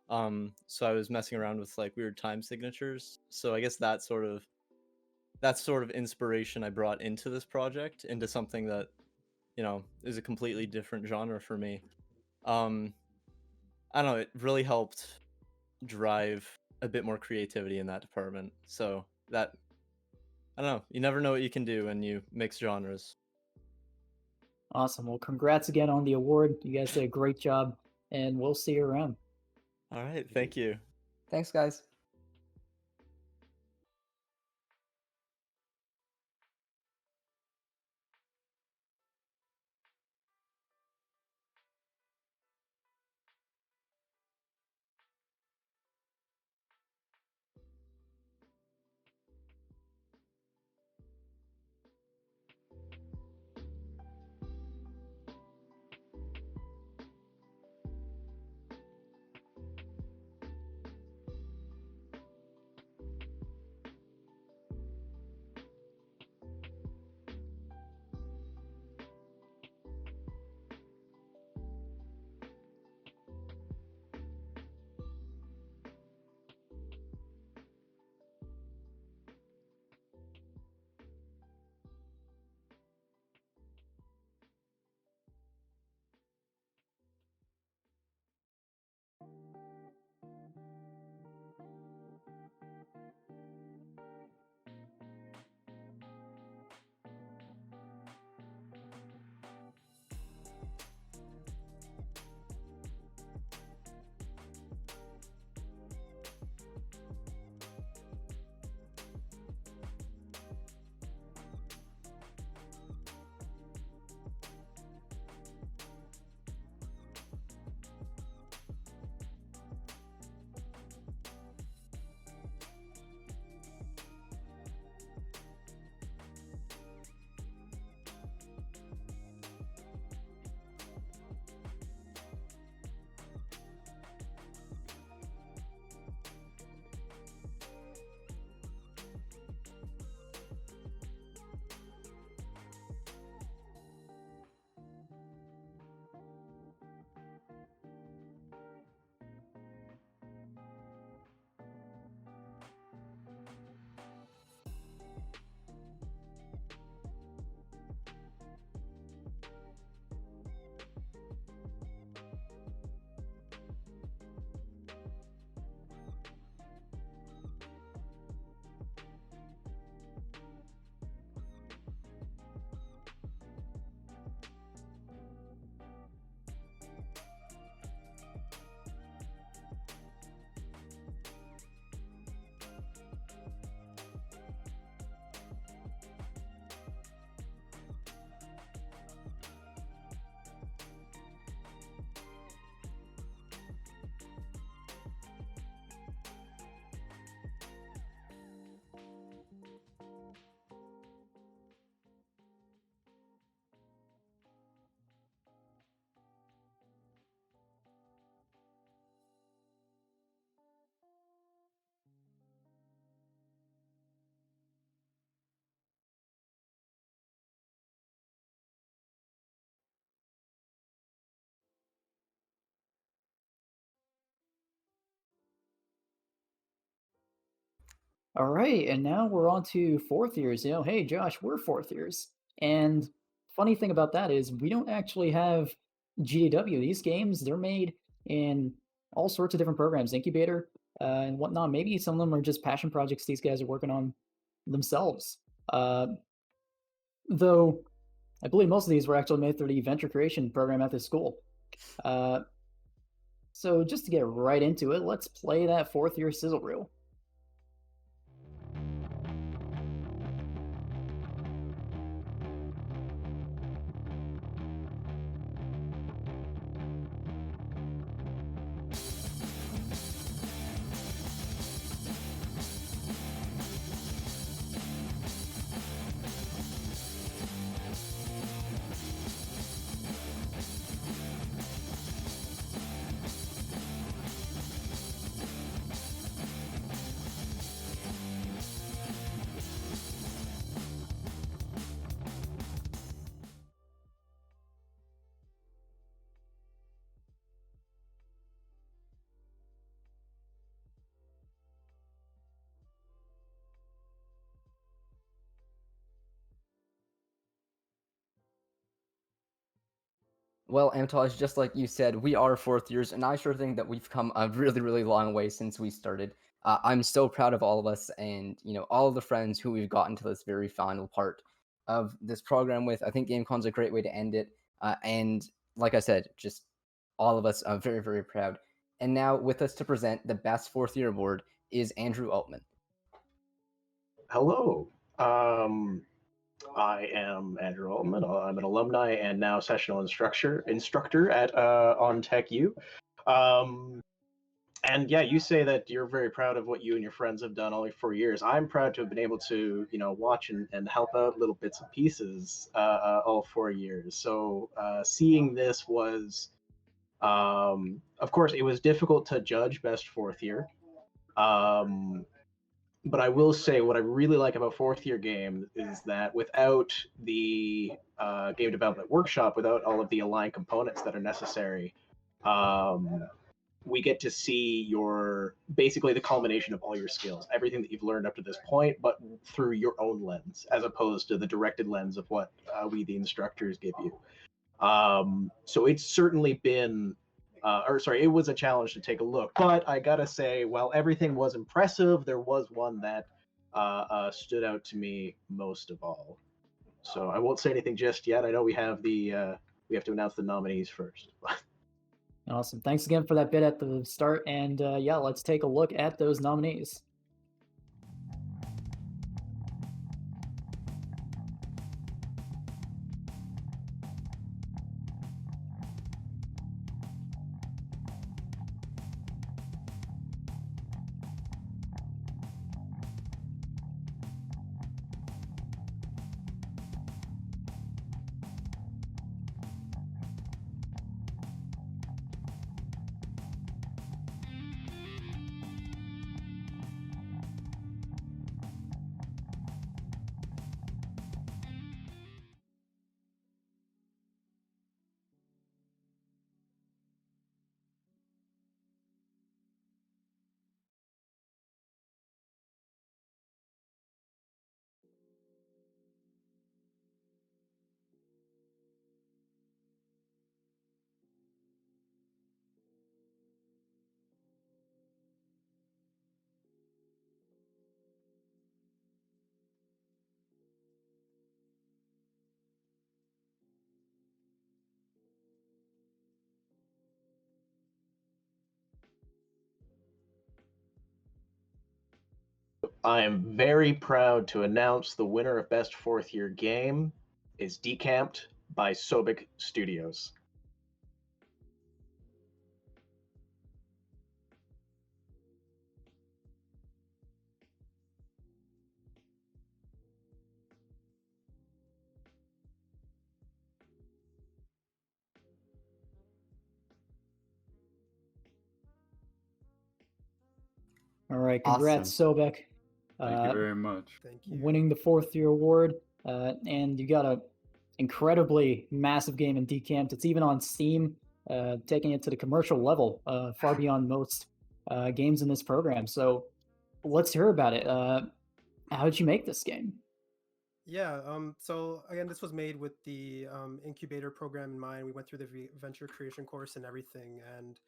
So I was messing around with like weird time signatures. So I guess that sort of inspiration I brought into this project, into something that is a completely different genre for me. I don't know, it really helped drive a bit more creativity in that department. So that, I don't know, you never know what you can do when you mix genres. Awesome. Well, congrats again on the award. You guys did a great job, and we'll see you around. All right, thank you. Thanks, guys. All right, and now we're on to fourth years. Hey Josh, we're fourth years, and funny thing about that is we don't actually have GDW. These games they're made in all sorts of different programs, incubator and whatnot. Maybe some of them are just passion projects these guys are working on themselves. Though I believe most of these were actually made through the venture creation program at this school. So just to get right into it, let's play that fourth year sizzle reel. Well, Amtaj, just like you said, we are fourth years, and I sure think that we've come a really, really long way since we started. I'm so proud of all of us and, all of the friends who we've gotten to this very final part of this program with. I think GameCon's a great way to end it. And like I said, just all of us are very, very proud. And now with us to present the best fourth year award is Andrew Altman. Hello. I am Andrew Altman. I'm an alumni and now sessional instructor at on TechU. And yeah, you say that you're very proud of what you and your friends have done all 4 years. I'm proud to have been able to, watch and help out little bits and pieces all 4 years. So seeing this was, of course, it was difficult to judge best fourth year. But I will say what I really like about fourth year games is that without the game development workshop, without all of the aligned components that are necessary, we get to see basically the culmination of all your skills, everything that you've learned up to this point, but through your own lens, as opposed to the directed lens of what we, the instructors, give you. So it's certainly been it was a challenge to take a look. But I gotta say, while everything was impressive, there was one that stood out to me most of all. So I won't say anything just yet. I know we have we have to announce the nominees first. Awesome. Thanks again for that bit at the start. And yeah, let's take a look at those nominees. I am very proud to announce the winner of Best Fourth Year Game is Decamped by Sobek Studios. All right, congrats, Sobek. Thank you very much. Thank you. Winning the fourth year award, and you got a incredibly massive game in Decamped. It's even on Steam, taking it to the commercial level, far beyond most games in this program. So let's hear about it. How did you make this game? Yeah, so again, this was made with the incubator program in mind. We went through the venture creation course and everything. And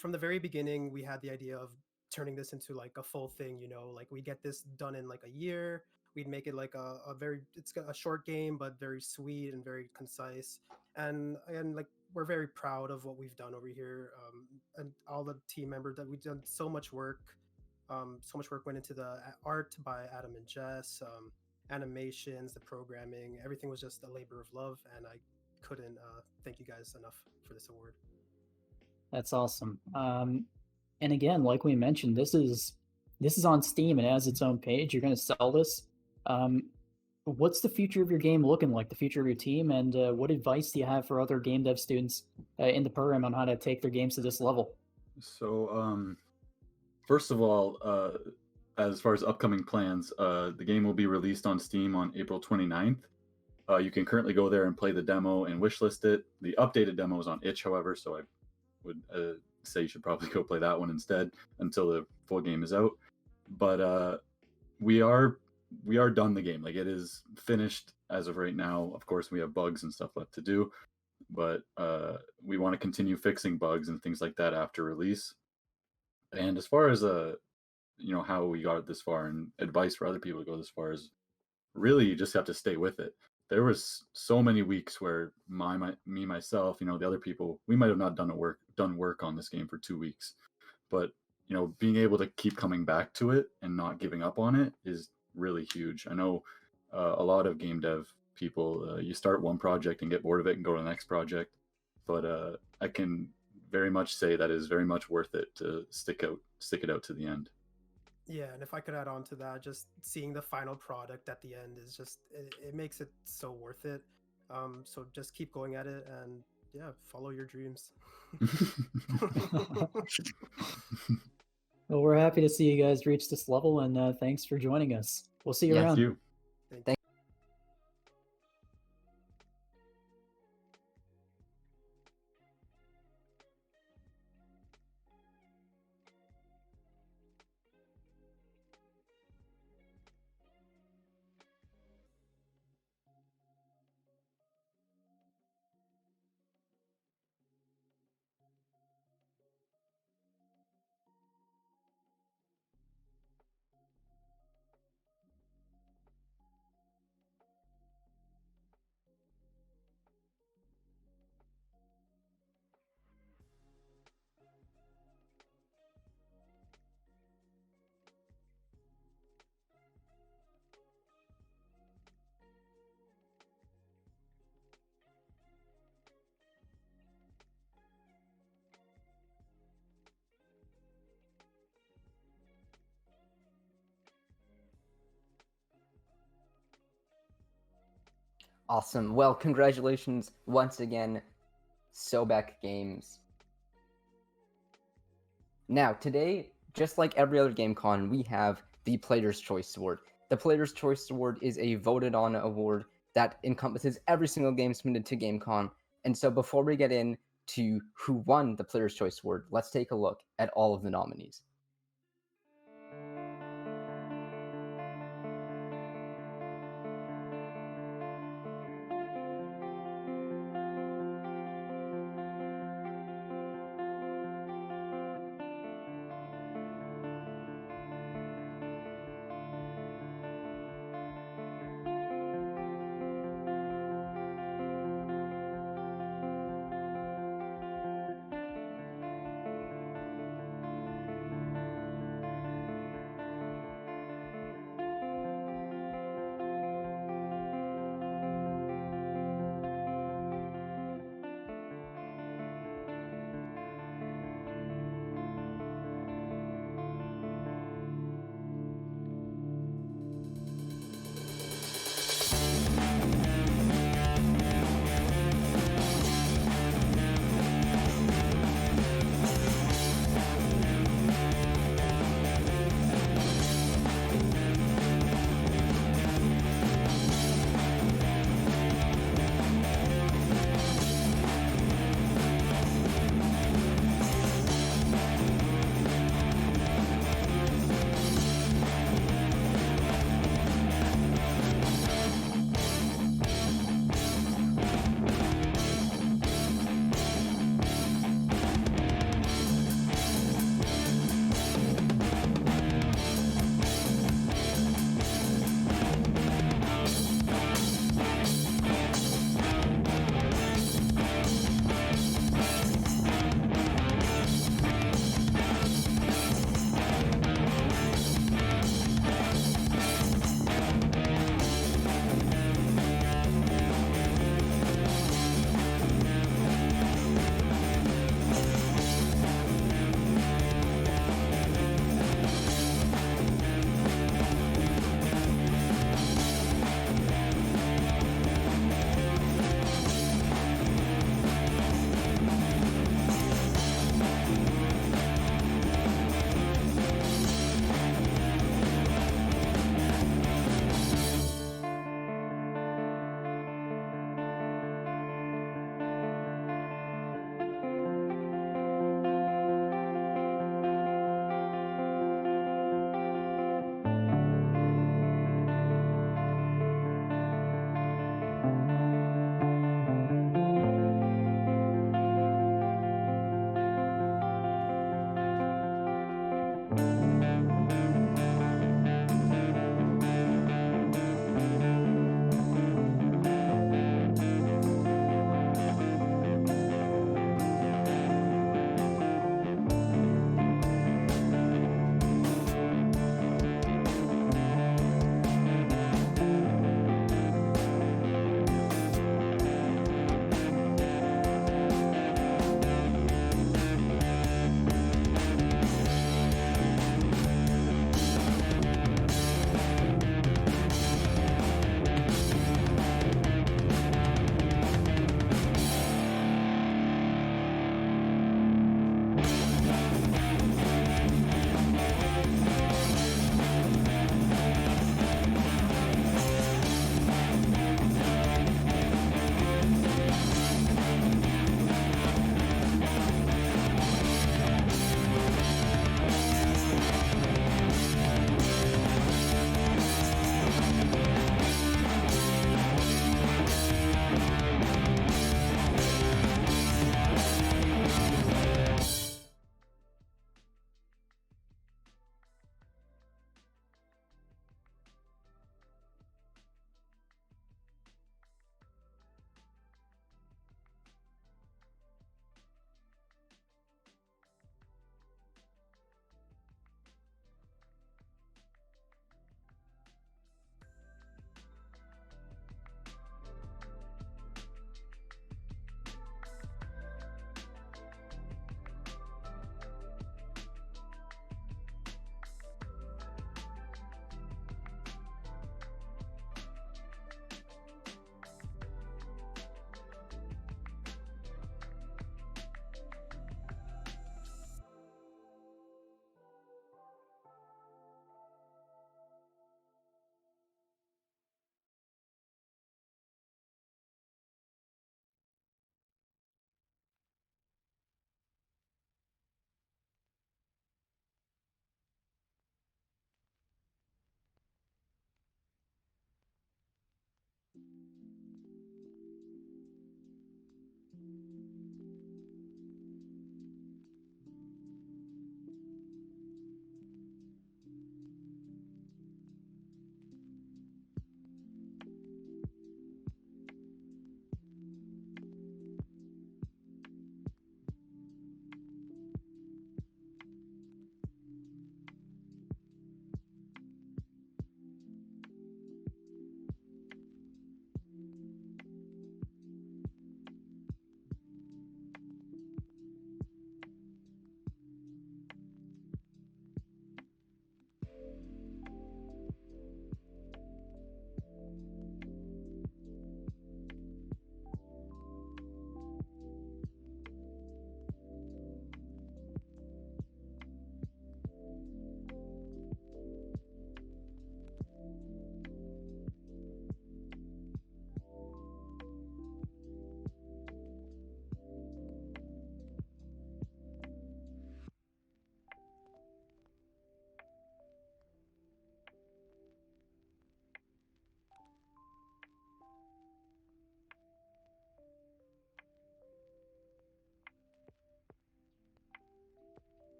from the very beginning, we had the idea of turning this into like a full thing, like we get this done in like a year. We'd make it like it's got a short game, but very sweet and very concise. And like, we're very proud of what we've done over here. And all the team members that we've done so much work. So much work went into the art by Adam and Jess. Animations, the programming, everything was just a labor of love, and I couldn't thank you guys enough for this award. That's awesome. And again, like we mentioned, this is on Steam and it has its own page. You're going to sell this. What's the future of your game looking like? The future of your team, and what advice do you have for other game dev students in the program on how to take their games to this level? So, first of all, as far as upcoming plans, the game will be released on Steam on April 29th. You can currently go there and play the demo and wishlist it. The updated demo is on itch, however, so I would say you should probably go play that one instead until the full game is out. But we are done the game. Like, it is finished as of right now. Of course, we have bugs and stuff left to do, but we want to continue fixing bugs and things like that after release. And as far as how we got this far and advice for other people to go this far is really you just have to stay with it. There was so many weeks where myself, the other people, we might have not done work on this game for 2 weeks, but being able to keep coming back to it and not giving up on it is really huge. I know a lot of game dev people, you start one project and get bored of it and go to the next project, but I can very much say that it is very much worth it to stick it out to the end. Yeah, and if I could add on to that, just seeing the final product at the end is just it makes it so worth it. So just keep going at it, and yeah, follow your dreams. Well, we're happy to see you guys reach this level, and thanks for joining us. We'll see you around. Thank you. Thank Awesome. Well, congratulations once again, Sobek Games. Now, today, just like every other GameCon, we have the Player's Choice Award. The Player's Choice Award is a voted-on award that encompasses every single game submitted to GameCon. And so before we get into who won the Player's Choice Award, let's take a look at all of the nominees.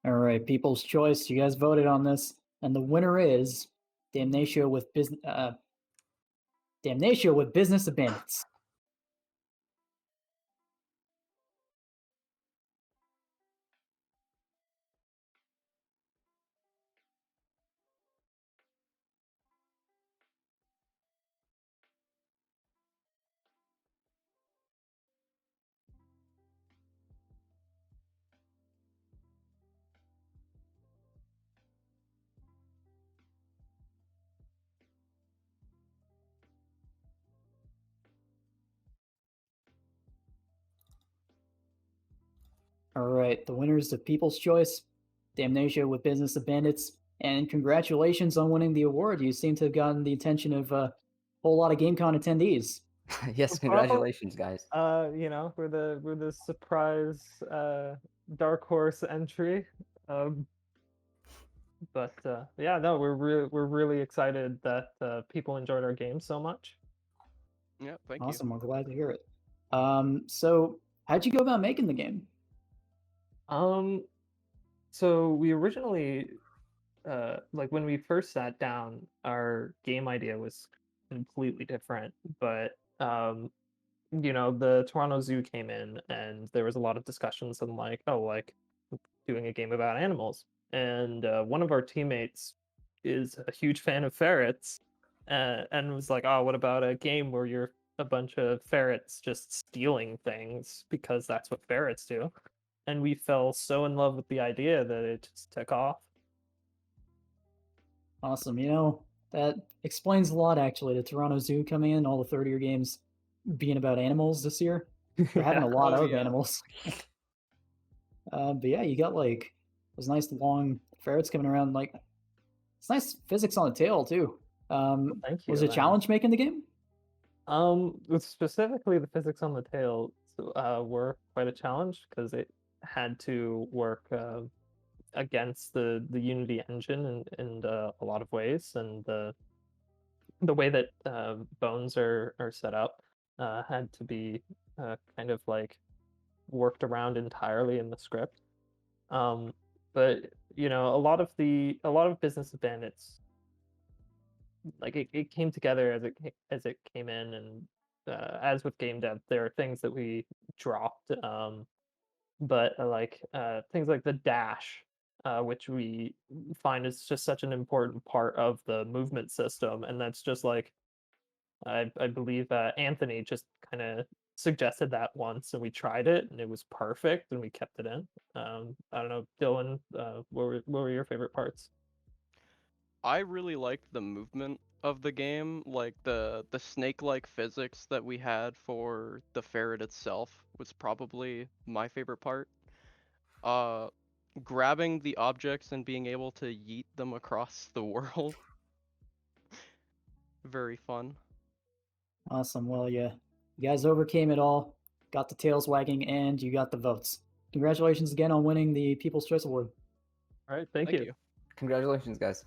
All right, People's Choice. You guys voted on this, and the winner is Damnatio with Business of Bandits. All right, the winners of People's Choice, Damnatio with Business of Bandits, and congratulations on winning the award. You seem to have gotten the attention of a whole lot of GameCon attendees. Yes, Well, congratulations, guys. You know, we're the surprise dark horse entry. But yeah, no, we're really excited that people enjoyed our game so much. Yeah, thank Awesome, you. we're glad to hear it. So how'd you go about making the game? So we originally, like when we first sat down, our game idea was completely different. But you know, the Toronto Zoo came in, and there was a lot of discussions on like, oh, like doing a game about animals. And one of our teammates is a huge fan of ferrets, and was like, oh, what about a game where you're a bunch of ferrets just stealing things because that's what ferrets do. And we fell so in love with the idea that it just took off. Awesome. You know, that explains a lot, actually. The Toronto Zoo coming in, all the third-year games being about animals this year. We're having a lot of animals. But yeah, you got like those nice long ferrets coming around. Like, it's nice physics on the tail too. Thank Was you. it a challenge making the game? With specifically the physics on the tail were quite a challenge because it had to work against the Unity engine in a lot of ways, and the way that bones are set up had to be kind of like worked around entirely in the script. But you know, a lot of Business of Bandits, like it came together as it came in, and as with game dev, there are things that we dropped, but things like the dash, which we find is just such an important part of the movement system, and that's just like I believe Anthony just kind of suggested that once, and we tried it, and it was perfect, and we kept it in. I don't know, Dylan, what were your favorite parts? I really liked the movement of the game, like the snake-like physics that we had for the ferret itself was probably my favorite part. Uh, Grabbing the objects and being able to yeet them across the world. Very fun. Awesome. Well, yeah, you guys overcame it all, got the tails wagging, and you got the votes. Congratulations again on winning the People's Choice Award. All right, thank you. Congratulations, guys.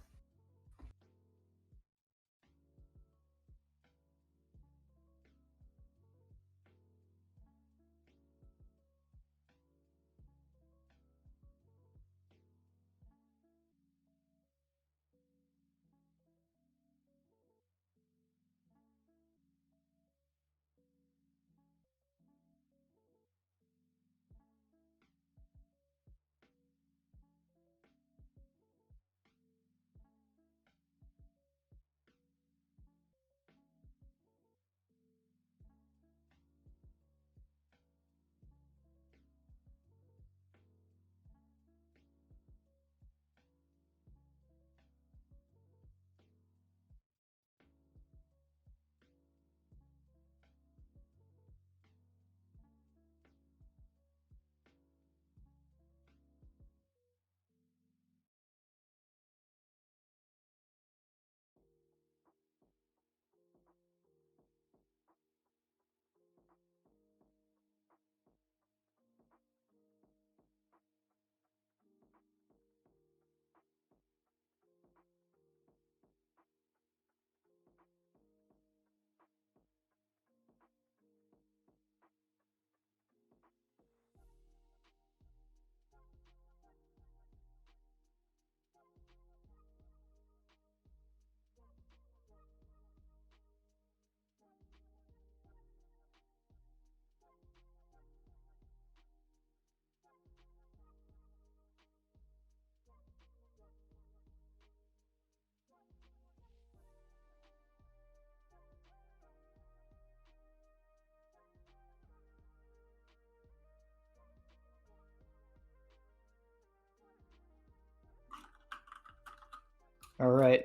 All right.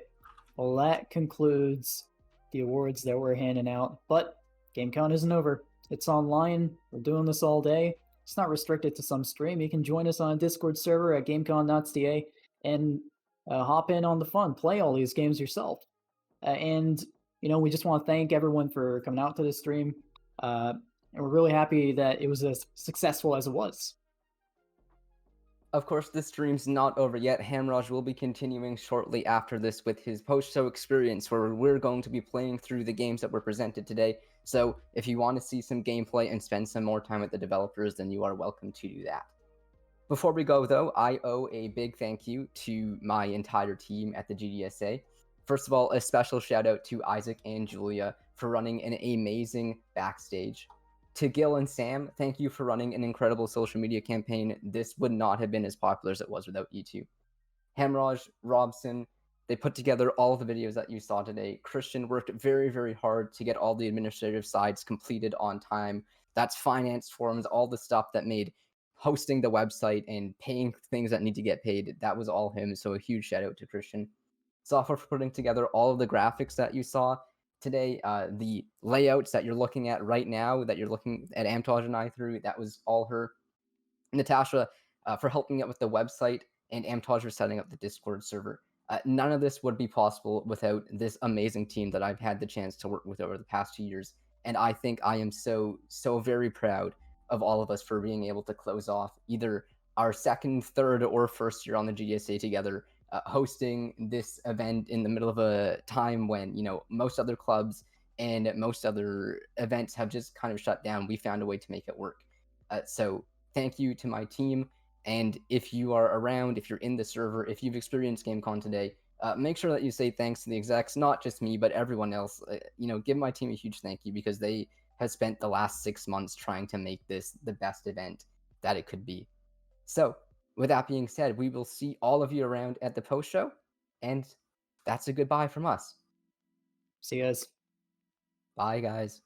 Well, that concludes the awards that we're handing out. But GameCon isn't over. It's online. We're doing this all day. It's not restricted to some stream. You can join us on a Discord server at gamecon.ca and hop in on the fun. Play all these games yourself. And we just want to thank everyone for coming out to the stream. And we're really happy that it was as successful as it was. Of course, this stream's not over yet. Hamraj will be continuing shortly after this with his post-show experience, where we're going to be playing through the games that were presented today. So if you want to see some gameplay and spend some more time with the developers, then you are welcome to do that. Before we go, though, I owe a big thank you to my entire team at the GDSA. First of all, a special shout out to Isaac and Julia for running an amazing backstage. To Gil and Sam, thank you for running an incredible social media campaign. This would not have been as popular as it was without you two. Hamraj, Robson, they put together all the videos that you saw today. Christian worked very, very hard to get all the administrative sides completed on time. That's finance forms, all the stuff that made hosting the website and paying things that need to get paid. That was all him, so a huge shout out to Christian. Software for putting together all of the graphics that you saw today, the layouts that you're looking at right now, that you're looking at Amtoj and I through, that was all her. Natasha for helping out with the website, and Amtoj for setting up the Discord server. None of this would be possible without this amazing team that I've had the chance to work with over the past 2 years. And I think I am so very proud of all of us for being able to close off either our second, third, or first year on the GDSA together, hosting this event in the middle of a time when, most other clubs and most other events have just kind of shut down. We found a way to make it work. So thank you to my team. And if you are around, if you're in the server, if you've experienced GameCon today, make sure that you say thanks to the execs, not just me, but everyone else. Give my team a huge thank you, because they have spent the last 6 months trying to make this the best event that it could be. So with that being said, we will see all of you around at the post show, and that's a goodbye from us. See you guys. Bye, guys.